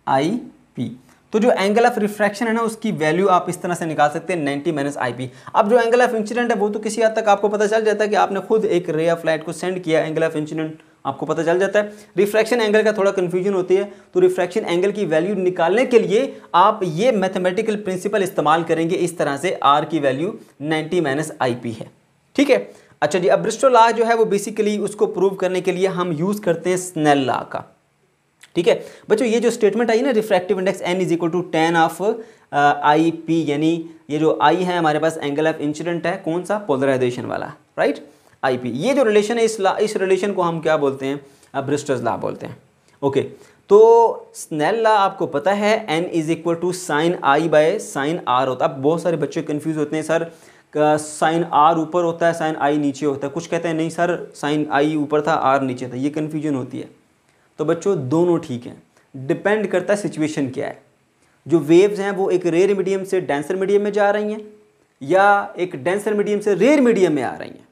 आई पी। तो जो एंगल ऑफ रिफ्रैक्शन है ना उसकी वैल्यू आप इस तरह से निकाल सकते हैं 90 माइनस आई पी। अब जो एंगल ऑफ इंसिडेंट है वो तो किसी हद तक आपको पता चल जाता है कि आपने खुद एक रे ऑफ लाइट को सेंड किया, एंगल ऑफ इंसिडेंट आपको पता चल जाता है। रिफ्रैक्शन एंगल का थोड़ा कंफ्यूजन होती है, तो रिफ्रैक्शन एंगल की वैल्यू निकालने के लिए आप ये मैथमेटिकल प्रिंसिपल इस्तेमाल करेंगे इस तरह से, आर की वैल्यू 90 माइनस आई पी है, ठीक है। अच्छा जी, अब ब्रिस्टल लॉ जो है वो बेसिकली उसको प्रूव करने के लिए हम यूज़ करते हैं स्नेल लॉ का, ठीक है बच्चों। ये जो स्टेटमेंट आई ना, refractive index n is equal to tan of I P, यानी ये जो I है हमारे पास एंगल ऑफ इंसिडेंट है, कौन सा, पोलराइजेशन वाला, राइट, आई पी। ये जो रिलेशन है इस रिलेशन को हम क्या बोलते हैं, ब्रिस्टल्स लॉ बोलते हैं, ओके। तो स्नेल लॉ आपको पता है n is equal to sine I by sine R होता है। अब बहुत सारे बच्चे कंफ्यूज होते हैं, सर साइन आर ऊपर होता है साइन आई नीचे होता है, कुछ कहते हैं नहीं सर साइन आई ऊपर था आर नीचे था, ये कन्फ्यूजन होती है। तो बच्चों दोनों ठीक हैं, डिपेंड करता है सिचुएशन क्या है। जो वेव्स हैं वो एक रेयर मीडियम से डेंसर मीडियम में जा रही हैं या एक डेंसर मीडियम से रेयर मीडियम में आ रही हैं,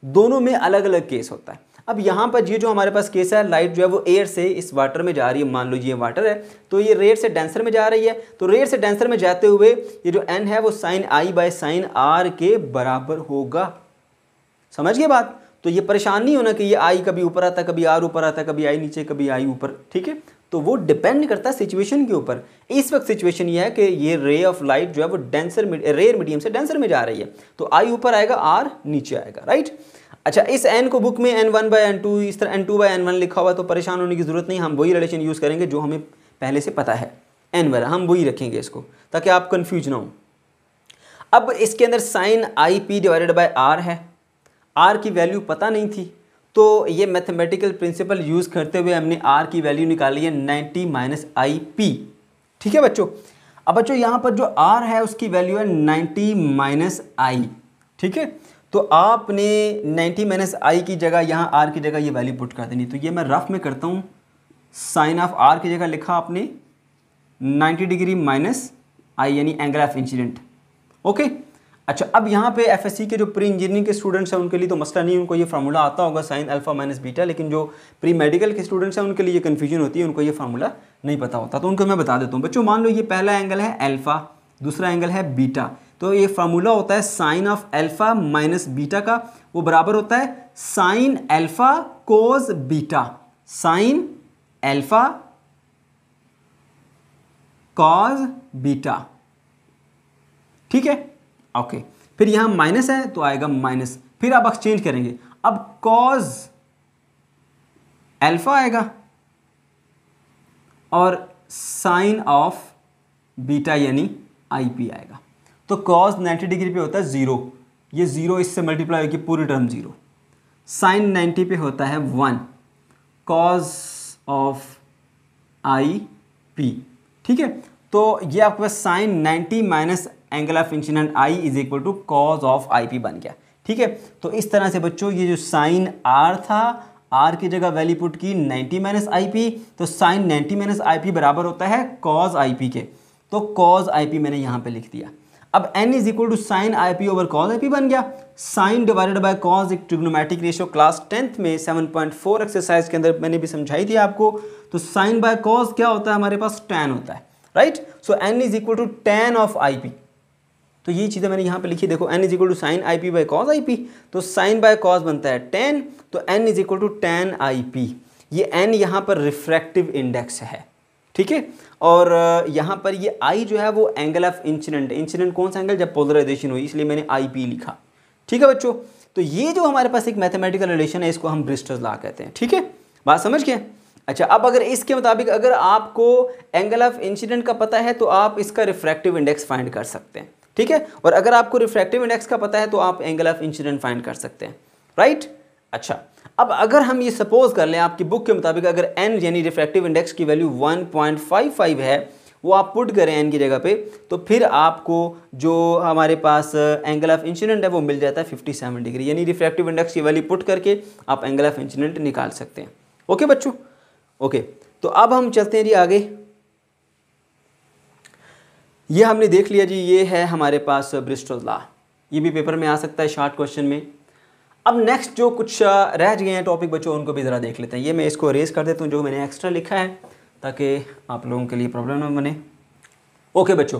दोनों में अलग अलग केस होता है। अब यहाँ पर ये जो हमारे पास केस है, लाइट जो है वो एयर से इस वाटर में जा रही है, मान लो ये वाटर है तो ये रेयर से डेंसर में जा रही है, तो रेयर से डेंसर में जाते हुए ये जो n है वो sine I by sine R के बराबर होगा, समझ गए बात। तो ये परेशान नहीं होना कि ये आई कभी ऊपर आता है, कभी आर ऊपर आता है, कभी आई नीचे, कभी आई ऊपर, ठीक है। तो वो डिपेंड करता है सिचुएशन के ऊपर। इस वक्त सिचुएशन ये है कि ये रे ऑफ लाइट जो है वो रेयर मीडियम से डेंसर में जा रही है, तो आई ऊपर आएगा, आर नीचे आएगा, राइट। अच्छा, इस n को बुक में n1 बाय n2 इस तरह n2 बाय n1 लिखा हुआ है, तो परेशान होने की जरूरत नहीं, हम वही रिलेशन यूज़ करेंगे जो हमें पहले से पता है, n वाला हम वही रखेंगे इसको, ताकि आप कन्फ्यूज ना हो। अब इसके अंदर sine I P divided by R है, आर की वैल्यू पता नहीं थी, तो ये मैथमेटिकल प्रिंसिपल यूज़ करते हुए हमने आर की वैल्यू निकाली है 90 माइनस आई पी, ठीक है बच्चों। अब बच्चों यहाँ पर जो आर है उसकी वैल्यू है 90 माइनस आई, ठीक है। तो आपने 90 माइनस आई की जगह यहाँ आर की जगह ये वैल्यू पुट कर देनी। तो ये मैं रफ में करता हूँ, साइन ऑफ आर की जगह लिखा आपने 90 डिग्री माइनस आई यानी एंगल ऑफ इंसिडेंट, ओके। अच्छा, अब यहाँ पे एफएससी के जो प्री इंजीनियरिंग के स्टूडेंट्स हैं उनके लिए तो मसला नहीं, उनको ये फार्मूला आता होगा साइन अल्फा माइनस बीटा, लेकिन जो प्री मेडिकल के स्टूडेंट्स हैं उनके लिए कन्फ्यूजन होती है, उनको ये फार्मूला नहीं पता होता, तो उनको मैं बता देता हूँ बच्चों। मान लो ये पहला एंगल है अल्फा, दूसरा एंगल है बीटा, तो ये फार्मूला होता है sine of alpha minus beta का, वो बराबर होता है sine alpha cos beta, sine alpha cos beta, ठीक है, ओके। फिर यहां माइनस है तो आएगा माइनस, फिर आप एक्सचेंज करेंगे, अब कॉस अल्फा आएगा और साइन ऑफ बीटा यानी आई पी आएगा। तो कॉस 90 डिग्री पे होता है 0, ये 0 इससे मल्टीप्लाई होगी पूरी टर्म 0, साइन 90 पे होता है 1 कॉस ऑफ आई पी, ठीक है। तो ये आपके पास sine 90 minus angle of incident I is equal to cos of I P बन गया, ठीक है। तो इस तरह से बच्चों ये जो साइन आर था, आर की जगह वैल्यू पुट की 90 माइनस आई पी, तो साइन 90 माइनस आई पी बराबर होता है कॉस आई पी के, तो कॉस आई पी मैंने यहाँ पे लिख दिया। अब n is equal to sine I P over cos I P बन गया। साइन डिवाइडेड बाय कॉस एक ट्रिग्नोमेट्रिक रेशियो क्लास 10th में 7.4 एक्सरसाइज के अंदर मैंने भी समझाई थी आपको। तो साइन बाय कॉस क्या होता है, हमारे पास tan होता है, right. So n is equal to tan of I P, तो ये चीज़ें मैंने यहाँ पे लिखी, देखो n is equal to sine I P by cos I P, तो साइन बाय कॉस बनता है tan, तो n is equal to tan I P. ये n यहाँ पर रिफ्रैक्टिव इंडेक्स है, ठीक है। और यहाँ पर ये I जो है वो एंगल ऑफ इंसिडेंट, इंसिडेंट कौन सा एंगल, जब पोलराइजेशन हुई, इसलिए मैंने आई पी लिखा, ठीक है बच्चों। तो ये जो हमारे पास एक मैथमेटिकल रिलेशन है इसको हम ब्रिस्टल्स लॉ कहते हैं, ठीक है, बात समझ गए। अच्छा, अब अगर इसके मुताबिक अगर आपको एंगल ऑफ इंसिडेंट का पता है तो आप इसका रिफ्रैक्टिव इंडेक्स फाइंड कर सकते हैं, ठीक है। और अगर आपको रिफ्रैक्टिव इंडेक्स का पता है तो आप एंगल ऑफ इंसिडेंट फाइंड कर सकते हैं, राइट। अच्छा, अब अगर हम ये सपोज कर लें आपकी बुक के मुताबिक अगर n यानी रिफ्रैक्टिव इंडेक्स की वैल्यू 1.55 है, वो आप पुट करें n की जगह पे, तो फिर आपको जो हमारे पास एंगल ऑफ इंसिडेंट है वो मिल जाता है 57 डिग्री, यानी रिफ्रैक्टिव इंडेक्स की वैल्यू पुट करके आप एंगल ऑफ इंसिडेंट निकाल सकते हैं, ओके बच्चों, ओके। तो अब हम चलते हैं जी आगे। ये हमने देख लिया जी, ये है हमारे पास ब्रिस्टल्स लॉ, ये भी पेपर में आ सकता है शॉर्ट क्वेश्चन में। अब नेक्स्ट जो कुछ रह गए हैं टॉपिक बच्चों, उनको भी ज़रा देख लेते हैं। ये मैं इसको रेज कर देता हूँ जो मैंने एक्स्ट्रा लिखा है, ताकि आप लोगों के लिए प्रॉब्लम ना बने। ओके बच्चों,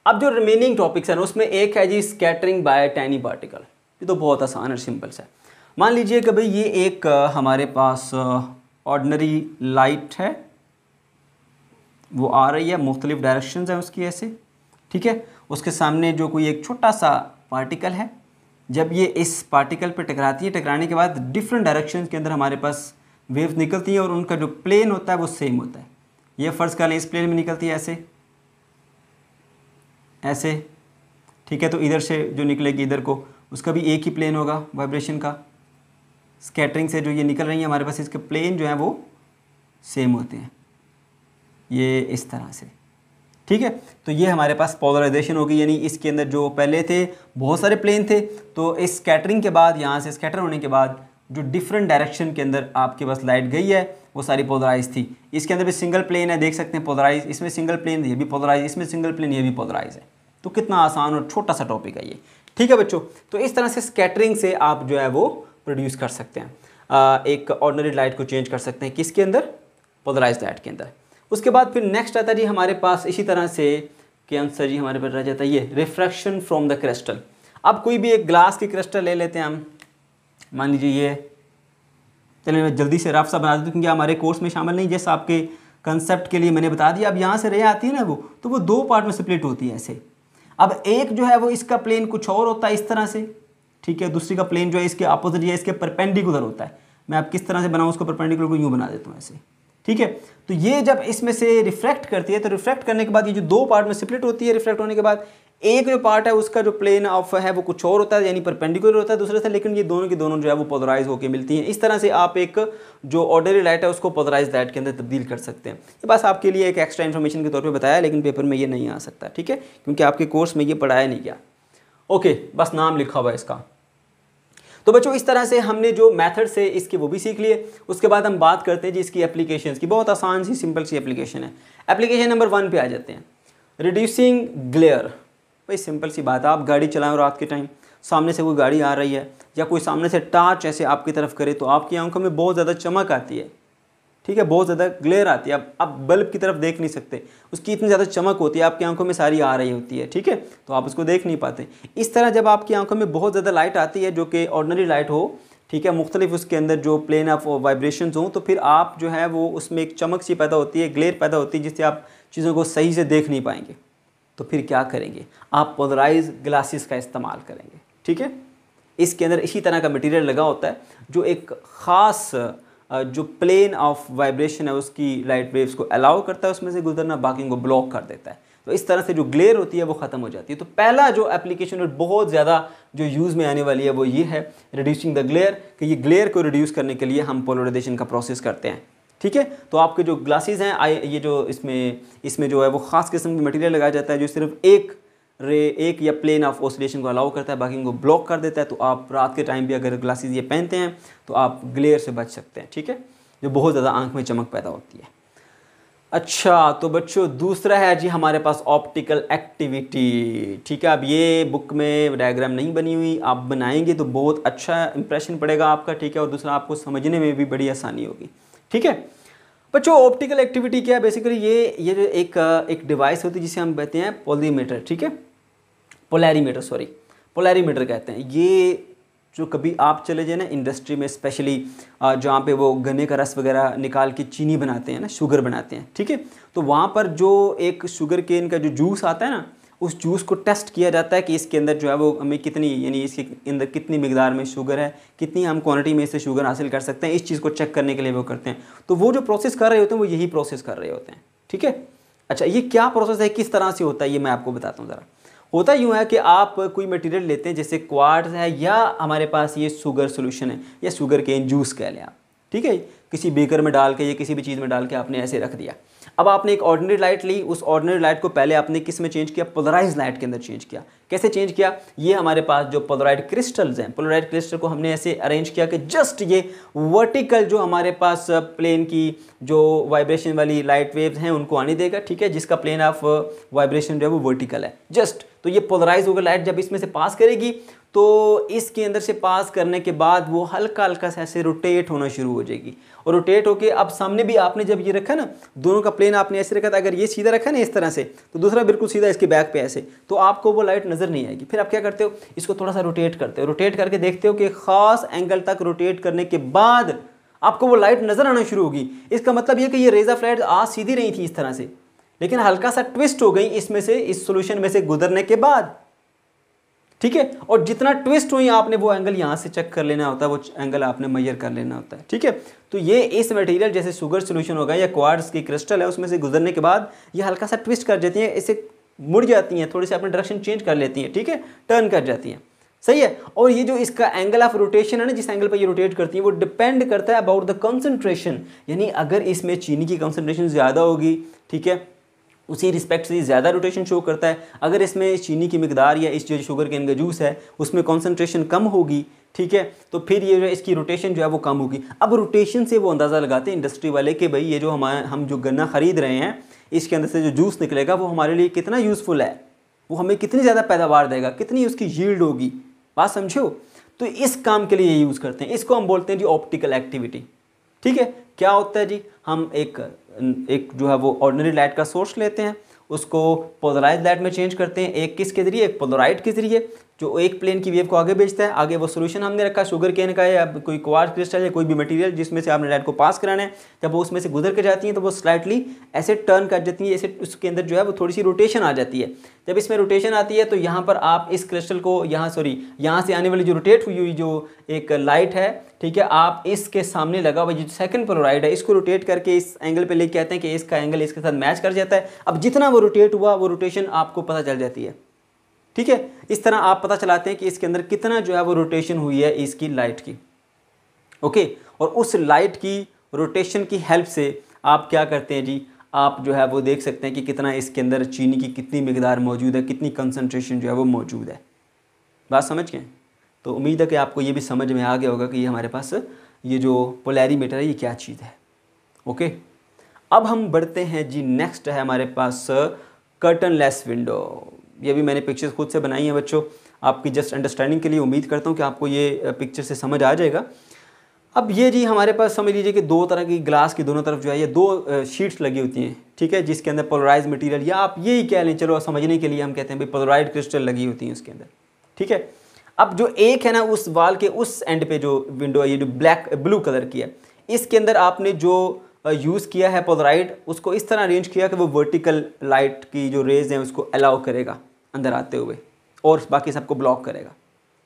अब जो रिमेनिंग टॉपिक्स हैं उसमें एक है जी स्कैटरिंग बाय टाइनी पार्टिकल। ये तो बहुत आसान और सिंपल सा है। मान लीजिए कि भाई ये एक हमारे पास ऑर्डिनरी लाइट है, वो आ रही है, मुख्तलिफ डायरेक्शंस हैं उसकी ऐसे, ठीक है। उसके सामने जो कोई एक छोटा सा पार्टिकल है, जब ये इस पार्टिकल पे टकराती है, टकराने के बाद डिफरेंट डायरेक्शंस के अंदर हमारे पास वेव्स निकलती हैं और उनका जो प्लेन होता है वो सेम होता है। ये फ़र्ज़ कर लें इस प्लेन में निकलती है ऐसे ऐसे, ठीक है। तो इधर से जो निकलेगी इधर को, उसका भी एक ही प्लेन होगा वाइब्रेशन का। स्कैटरिंग से जो ये निकल रही है हमारे पास, इसके प्लेन जो है वो सेम होते हैं, ये इस तरह से, ठीक है। तो ये हमारे पास पोलराइजेशन होगी, यानी इसके अंदर जो पहले थे बहुत सारे प्लेन थे, तो इस स्कैटरिंग के बाद, यहाँ से स्कैटर होने के बाद जो डिफरेंट डायरेक्शन के अंदर आपके पास लाइट गई है वो सारी पोलराइज थी। इसके अंदर भी सिंगल प्लेन है, देख सकते हैं पोलराइज, इसमें सिंगल प्लेन, ये भी पोलराइज, इसमें सिंगल प्लेन, ये भी पोलराइज है। तो कितना आसान और छोटा सा टॉपिक है ये, ठीक है बच्चों। तो इस तरह से स्कैटरिंग से आप जो है वो प्रोड्यूस कर सकते हैं, एक ऑर्डिनरी लाइट को चेंज कर सकते हैं किसके अंदर, पोलराइज लाइट के अंदर। उसके बाद फिर नेक्स्ट आता है जी हमारे पास इसी तरह से कि आंसर जी हमारे पास रह जाता है ये रिफ्रैक्शन फ्रॉम द क्रिस्टल। अब कोई भी एक ग्लास की क्रिस्टल ले लेते हैं हम, मान लीजिए ये, चलिए मैं जल्दी से रफ सा बना देता हूँ क्योंकि हमारे कोर्स में शामिल नहीं, जैसे आपके कंसेप्ट के लिए मैंने बता दिया। अब यहाँ से रे आती है ना वो, तो वो दो पार्ट में स्प्लिट होती है ऐसे। अब एक जो है वो इसका प्लेन कुछ और होता है इस तरह से, ठीक है। दूसरी का प्लेन जो है इसके अपोजिट या इसके परपेंडिकुलर होता है। मैं आप किस तरह से बनाऊँ उसको, परपेंडिकुलर को यूँ बना देता हूँ ऐसे, ठीक है। तो ये जब इसमें से रिफ्रैक्ट करती है, तो रिफ्रैक्ट करने के बाद ये जो दो पार्ट में स्प्लिट होती है, रिफ्रैक्ट होने के बाद एक जो पार्ट है उसका जो प्लेन ऑफ है वो कुछ और होता है, यानी परपेंडिकुलर होता है दूसरे से, लेकिन ये दोनों की दोनों जो है वो पोलराइज होकर मिलती हैं। इस तरह से आप एक जो ऑर्डिनरी लाइट है उसको पोलराइज लाइट के अंदर तब्दील कर सकते हैं। ये बस आपके लिए एक एक्स्ट्रा इन्फॉर्मेशन के तौर पे बताया, लेकिन पेपर में ये नहीं आ सकता, ठीक है, क्योंकि आपके कोर्स में ये पढ़ाया नहीं गया। ओके, बस नाम लिखा हुआ है इसका। तो बच्चों इस तरह से हमने जो मेथड से इसके वो भी सीख लिए। उसके बाद हम बात करते हैं जी इसकी एप्लीकेशंस की। बहुत आसान सी सिंपल सी एप्लीकेशन है। एप्लीकेशन नंबर 1 पे आ जाते हैं, रिड्यूसिंग ग्लेयर। भाई सिंपल सी बात है, आप गाड़ी चलाएं रात के टाइम, सामने से कोई गाड़ी आ रही है या कोई सामने से टार्च ऐसे आपकी तरफ करे तो आपकी आंखों में बहुत ज़्यादा चमक आती है, ठीक है, बहुत ज़्यादा ग्लेयर आती है। अब आप बल्ब की तरफ देख नहीं सकते, उसकी इतनी ज़्यादा चमक होती है, आपकी आंखों में सारी आ रही होती है, ठीक है, तो आप उसको देख नहीं पाते। इस तरह जब आपकी आंखों में बहुत ज़्यादा लाइट आती है जो कि ऑर्डिनरी लाइट हो, ठीक है, मुख्तलिफ उसके अंदर जो प्लेन ऑफ वाइब्रेशंस हों, तो फिर आप जो है वो उसमें एक चमक सी पैदा होती है, ग्लेयर पैदा होती है, जिससे आप चीज़ों को सही से देख नहीं पाएंगे। तो फिर क्या करेंगे, आप पोलराइज ग्लासेस का इस्तेमाल करेंगे, ठीक है। इसके अंदर इसी तरह का मटेरियल लगा होता है जो एक ख़ास जो प्लेन ऑफ वाइब्रेशन है उसकी लाइट वेव्स को अलाउ करता है उसमें से गुजरना, बाकी को ब्लॉक कर देता है। तो इस तरह से जो ग्लेयर होती है वो ख़त्म हो जाती है। तो पहला जो एप्लीकेशन बहुत ज़्यादा जो यूज़ में आने वाली है वो ये है रिड्यूसिंग द ग्लेयर, कि ये ग्लेयर को रिड्यूस करने के लिए हम पोलराइजेशन का प्रोसेस करते हैं, ठीक है। तो आपके जो ग्लासेस हैं, ये जो इसमें जो है वो ख़ास किस्म की मटेरियल लगाया जाता है जो सिर्फ एक या प्लेन ऑफ ऑसिलेशन को अलाउ करता है, बाकी को ब्लॉक कर देता है। तो आप रात के टाइम भी अगर ग्लासेस ये पहनते हैं तो आप ग्लेयर से बच सकते हैं, ठीक है, जो बहुत ज़्यादा आंख में चमक पैदा होती है। अच्छा, तो बच्चों दूसरा है जी हमारे पास ऑप्टिकल एक्टिविटी, ठीक है। अब ये बुक में डायग्राम नहीं बनी हुई, आप बनाएंगे तो बहुत अच्छा इंप्रेशन पड़ेगा आपका, ठीक है, और दूसरा आपको समझने में भी बड़ी आसानी होगी, ठीक है। बच्चों ऑप्टिकल एक्टिविटी क्या है, बेसिकली ये जो एक डिवाइस होती है जिसे हम कहते हैं पोलरीमीटर, ठीक है, पोलरीमीटर कहते हैं। ये जो कभी आप चले जाए ना इंडस्ट्री में, स्पेशली जहाँ पे वो गन्ने का रस वगैरह निकाल के चीनी बनाते हैं ना, शुगर बनाते हैं, ठीक है, तो वहाँ पर जो एक शुगर केन का जो जूस आता है ना, उस जूस को टेस्ट किया जाता है कि इसके अंदर जो है वो हमें कितनी, यानी इसके अंदर कितनी मिकदार में शुगर है, कितनी हम क्वांटिटी में इससे शुगर हासिल कर सकते हैं, इस चीज़ को चेक करने के लिए वो करते हैं। तो वो जो प्रोसेस कर रहे होते हैं वो यही प्रोसेस कर रहे होते हैं, ठीक है। अच्छा, ये क्या प्रोसेस है, किस तरह से होता है, ये मैं आपको बताता हूँ ज़रा। होता यूँ है कि आप कोई मटेरियल लेते हैं, जैसे क्वार्ट्ज है या हमारे पास ये शुगर सोल्यूशन है या शुगर केन जूस कह लें आप, ठीक है, किसी बेकर में डाल के या किसी भी चीज़ में डाल के आपने ऐसे रख दिया। अब आपने एक ऑर्डिनरी लाइट ली, उस ऑर्डिनरी लाइट को पहले आपने किस में चेंज किया, पोलराइज लाइट के अंदर चेंज किया। कैसे चेंज किया, ये हमारे पास जो पोलराइड क्रिस्टल्स हैं, पोलराइड क्रिस्टल को हमने ऐसे अरेंज किया कि जस्ट ये वर्टिकल जो हमारे पास प्लेन की जो वाइब्रेशन वाली लाइट वेव्स हैं उनको आने देगा, ठीक है, जिसका प्लेन ऑफ वाइब्रेशन जो है वो वर्टिकल है जस्ट। तो ये पोलराइज होकर लाइट जब इसमें से पास करेगी तो इसके अंदर से पास करने के बाद वो हल्का हल्का सा ऐसे रोटेट होना शुरू हो जाएगी और रोटेट होके अब सामने भी आपने जब ये रखा ना, दोनों का प्लेन आपने ऐसे रखा था, अगर ये सीधा रखा ना इस तरह से तो दूसरा बिल्कुल सीधा इसके बैक पे ऐसे, तो आपको वो लाइट नज़र नहीं आएगी। फिर आप क्या करते हो, इसको थोड़ा सा रोटेट करते हो, रोटेट करके देखते हो कि ख़ास एंगल तक रोटेट करने के बाद आपको वो लाइट नज़र आना शुरू होगी। इसका मतलब ये कि ये रेज़ ऑफ लाइट आज सीधी रही थी इस तरह से, लेकिन हल्का सा ट्विस्ट हो गई इसमें से, इस सॉल्यूशन में से गुजरने के बाद, ठीक है। और जितना ट्विस्ट हुई आपने वो एंगल यहाँ से चेक कर लेना होता है, वो एंगल आपने मेजर कर लेना होता है, ठीक है। तो ये इस मटेरियल जैसे शुगर सॉल्यूशन होगा या क्वार्ट्ज की क्रिस्टल है, उसमें से गुजरने के बाद ये हल्का सा ट्विस्ट कर जाती हैं, इसे मुड़ जाती हैं, थोड़ी सी अपनी डायरेक्शन चेंज कर लेती हैं, ठीक है, टर्न कर जाती हैं, सही है। और ये जो इसका एंगल ऑफ रोटेशन है ना, जिस एंगल पर ये रोटेट करती है, वो डिपेंड करता है अबाउट द कंसंट्रेशन, यानी अगर इसमें चीनी की कंसंट्रेशन ज़्यादा होगी, ठीक है, उसी रिस्पेक्ट से ज़्यादा रोटेशन शो करता है। अगर इसमें चीनी की मिकदार या इस जो शुगर केन का जूस है उसमें कंसंट्रेशन कम होगी, ठीक है, तो फिर ये जो इसकी रोटेशन जो है वो कम होगी। अब रोटेशन से वो अंदाज़ा लगाते हैं इंडस्ट्री वाले कि भाई ये जो हम जो गन्ना ख़रीद रहे हैं इसके अंदर से जो जूस निकलेगा वो हमारे लिए कितना यूज़फुल है, वो हमें कितनी ज़्यादा पैदावार देगा, कितनी उसकी यील्ड होगी, बात समझो। तो इस काम के लिए ये यूज़ करते हैं, इसको हम बोलते हैं जी ऑप्टिकल एक्टिविटी, ठीक है। क्या होता है जी, हम एक जो है वो ऑर्डिनरी लाइट का सोर्स लेते हैं, उसको पोलराइज लाइट में चेंज करते हैं, एक किसके ज़रिए, एक पोलराइड के ज़रिए, जो एक प्लेन की वेव को आगे भेजता है। आगे वो सॉल्यूशन हमने रखा शुगर केन का या कोई क्वार्ट्ज क्रिस्टल या कोई भी मटेरियल जिसमें से आपने लाइट को पास कराना है, जब वो उसमें से गुजर के जाती हैं तो वो स्लाइटली ऐसे टर्न कर जाती है, ऐसे उसके अंदर जो है वो थोड़ी सी रोटेशन आ जाती है। जब इसमें रोटेशन आती है तो यहाँ पर आप इस क्रिस्टल को यहाँ से आने वाली जो रोटेट हुई जो एक लाइट है, ठीक है, आप इसके सामने लगा हुआ जो सेकंड पोलराइड है इसको रोटेट करके इस एंगल पे लेके आते हैं कि इसका एंगल इसके साथ मैच कर जाता है। अब जितना वो रोटेट हुआ वो रोटेशन आपको पता चल जाती है, ठीक है। इस तरह आप पता चलाते हैं कि इसके अंदर कितना जो है वो रोटेशन हुई है इसकी लाइट की, ओके। और उस लाइट की रोटेशन की हेल्प से आप क्या करते हैं जी, आप जो है वो देख सकते हैं कि कितना इसके अंदर चीनी की कितनी मिकदार मौजूद है, कितनी कंसंट्रेशन जो है वो मौजूद है। बात समझ गए? तो उम्मीद है कि आपको ये भी समझ में आ गया होगा कि ये हमारे पास ये जो पोलैरीमीटर है ये क्या चीज़ है, ओके। अब हम बढ़ते हैं जी, नेक्स्ट है हमारे पास कर्टनलेस विंडो। ये भी मैंने पिक्चर्स खुद से बनाई हैं बच्चों, आपकी जस्ट अंडरस्टैंडिंग के लिए। उम्मीद करता हूँ कि आपको ये पिक्चर से समझ आ जाएगा। अब ये जी हमारे पास समझ लीजिए कि दो तरह की ग्लास की दोनों तरफ जो है ये दो शीट्स लगी होती हैं, ठीक है, जिसके अंदर पोलराइज मटेरियल या आप यही कह लें, चलो समझने के लिए हम कहते हैं भाई पोलराइड क्रिस्टल लगी होती हैं उसके अंदर, ठीक है। अब जो एक है ना उस वाल के उस एंड पे जो विंडो है ये जो ब्लू कलर की है, इसके अंदर आपने जो यूज़ किया है पोलराइड, उसको इस तरह अरेंज किया कि वो वर्टिकल लाइट की जो रेज हैं उसको अलाउ करेगा अंदर आते हुए और बाकी सबको ब्लॉक करेगा,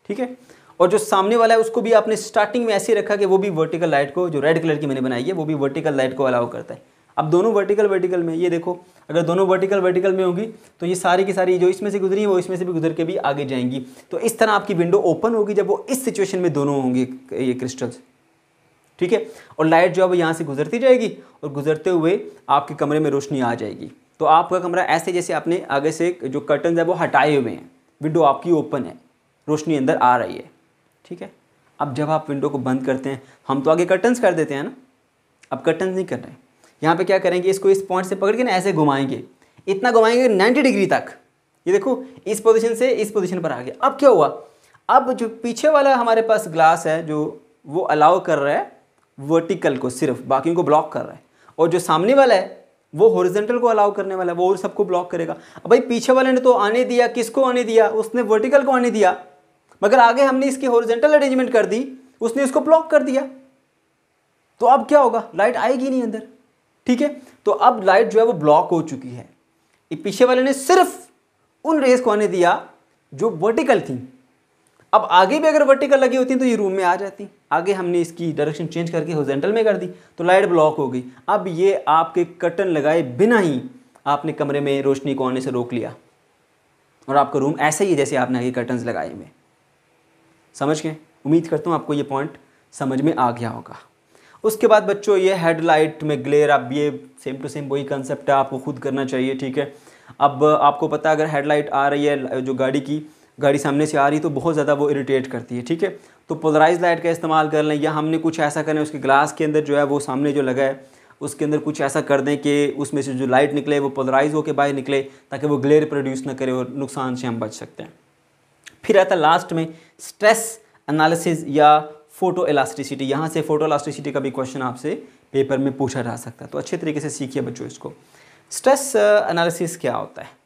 ठीक है। और जो सामने वाला है उसको भी आपने स्टार्टिंग में ऐसे रखा कि वो भी वर्टिकल लाइट को, जो रेड कलर की मैंने बनाई है वो भी वर्टिकल लाइट को अलाउ करता है। अब दोनों वर्टिकल में, ये देखो अगर दोनों वर्टिकल में होगी तो ये सारी की सारी जो इसमें से गुजरी वो इसमें से भी गुजर के भी आगे जाएंगी। तो इस तरह आपकी विंडो ओपन होगी जब वो इस सिचुएशन में दोनों होंगे ये क्रिस्टल्स, ठीक है। और लाइट जो है वो यहाँ से गुजरती जाएगी और गुजरते हुए आपके कमरे में रोशनी आ जाएगी। तो आपका कमरा ऐसे जैसे आपने आगे से जो कर्टन है वो हटाए हुए हैं, विंडो आपकी ओपन है, रोशनी अंदर आ रही है, ठीक है। अब जब आप विंडो को बंद करते हैं, हम तो आगे कर्टन्स कर देते हैं ना, अब कर्टन्स नहीं कर रहे हैं। यहाँ पे क्या करेंगे, इसको इस पॉइंट से पकड़ के ना ऐसे घुमाएंगे, इतना घुमाएंगे 90 डिग्री तक, ये देखो इस पोजीशन से इस पोजीशन पर आ गया। अब क्या हुआ, अब जो पीछे वाला हमारे पास ग्लास है जो वो अलाउ कर रहा है वर्टिकल को, सिर्फ बाकियों को ब्लॉक कर रहा है, और जो सामने वाला है वो हॉरिजॉन्टल को अलाउ करने वाला है, वो और सबको ब्लॉक करेगा। अब भाई पीछे वाले ने तो आने दिया, किसको आने दिया, उसने वर्टिकल को आने दिया, मगर आगे हमने इसकी हॉरिजॉन्टल अरेंजमेंट कर दी, उसने इसको ब्लॉक कर दिया। तो अब क्या होगा, लाइट आएगी नहीं अंदर, ठीक है। तो अब लाइट जो है वो ब्लॉक हो चुकी है। पीछे वाले ने सिर्फ उन रेस को आने दिया जो वर्टिकल थी। अब आगे भी अगर वर्टिकल लगी होती तो ये रूम में आ जाती, आगे हमने इसकी डायरेक्शन चेंज करके हॉरिजॉन्टल में कर दी तो लाइट ब्लॉक हो गई। अब ये आपके कर्टन लगाए बिना ही आपने कमरे में रोशनी को आने से रोक लिया और आपका रूम ऐसे ही जैसे आपने आगे कर्टन्स लगाए हुए। समझ गए? उम्मीद करता हूँ आपको ये पॉइंट समझ में आ गया होगा। उसके बाद बच्चों ये हेडलाइट में ग्लेयर, अब ये सेम टू सेम वही कंसेप्ट है, आपको खुद करना चाहिए, ठीक है। अब आपको पता है अगर हेडलाइट आ रही है जो गाड़ी सामने से आ रही है तो बहुत ज़्यादा वो इरिटेट करती है, ठीक है। तो पोलराइज लाइट का इस्तेमाल कर लें, या हमने कुछ ऐसा करें उसके ग्लास के अंदर जो है वो सामने जो लगा है उसके अंदर कुछ ऐसा कर दें कि उसमें से जो लाइट निकले वो पोलराइज होकर बाहर निकले ताकि वो ग्लेयर प्रोड्यूस ना करे और नुकसान से हम बच सकते हैं। फिर आता है लास्ट में स्ट्रेस एनालिसिस या फोटो इलास्टिसिटी। यहाँ से फोटो इलास्टिसिटी का भी क्वेश्चन आपसे पेपर में पूछा जा सकता है, तो अच्छे तरीके से सीखिए बच्चों इसको। स्ट्रेस एनालिसिस क्या होता है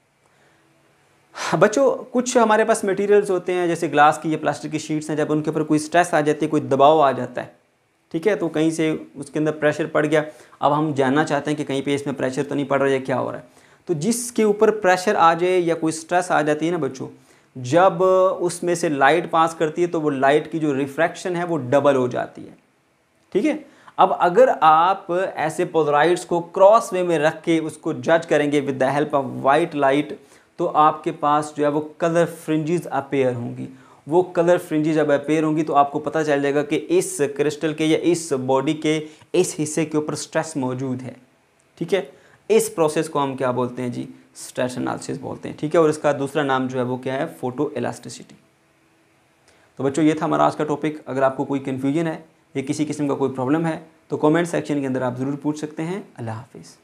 बच्चों? कुछ हमारे पास मटेरियल्स होते हैं जैसे ग्लास की या प्लास्टिक की शीट्स हैं, जब उनके ऊपर कोई स्ट्रेस आ जाती है, कोई दबाव आ जाता है, ठीक है, तो कहीं से उसके अंदर प्रेशर पड़ गया। अब हम जानना चाहते हैं कि कहीं पे इसमें प्रेशर तो नहीं पड़ रहा है, क्या हो रहा है। तो जिसके ऊपर प्रेशर आ जाए या कोई स्ट्रेस आ जाती है ना बच्चों, जब उसमें से लाइट पास करती है तो वो लाइट की जो रिफ्रैक्शन है वो डबल हो जाती है, ठीक है। अब अगर आप ऐसे पोलराइड्स को क्रॉस वे में रख के उसको जज करेंगे with the help of white light, तो आपके पास जो है वो कलर फ्रिंजेस अपेयर होंगी। वो कलर फ्रिंजेस जब अपेयर होंगी तो आपको पता चल जाएगा कि इस क्रिस्टल के या इस बॉडी के इस हिस्से के ऊपर स्ट्रेस मौजूद है, ठीक है। इस प्रोसेस को हम क्या बोलते हैं जी? स्ट्रेस एनालिसिस बोलते हैं, ठीक है। और इसका दूसरा नाम जो है वो क्या है? Photo elasticity. तो बच्चों ये था हमारा आज का टॉपिक। अगर आपको कोई कन्फ्यूजन है या किसी किस्म का कोई प्रॉब्लम है तो कमेंट सेक्शन के अंदर आप ज़रूर पूछ सकते हैं। अल्लाह हाफिज़।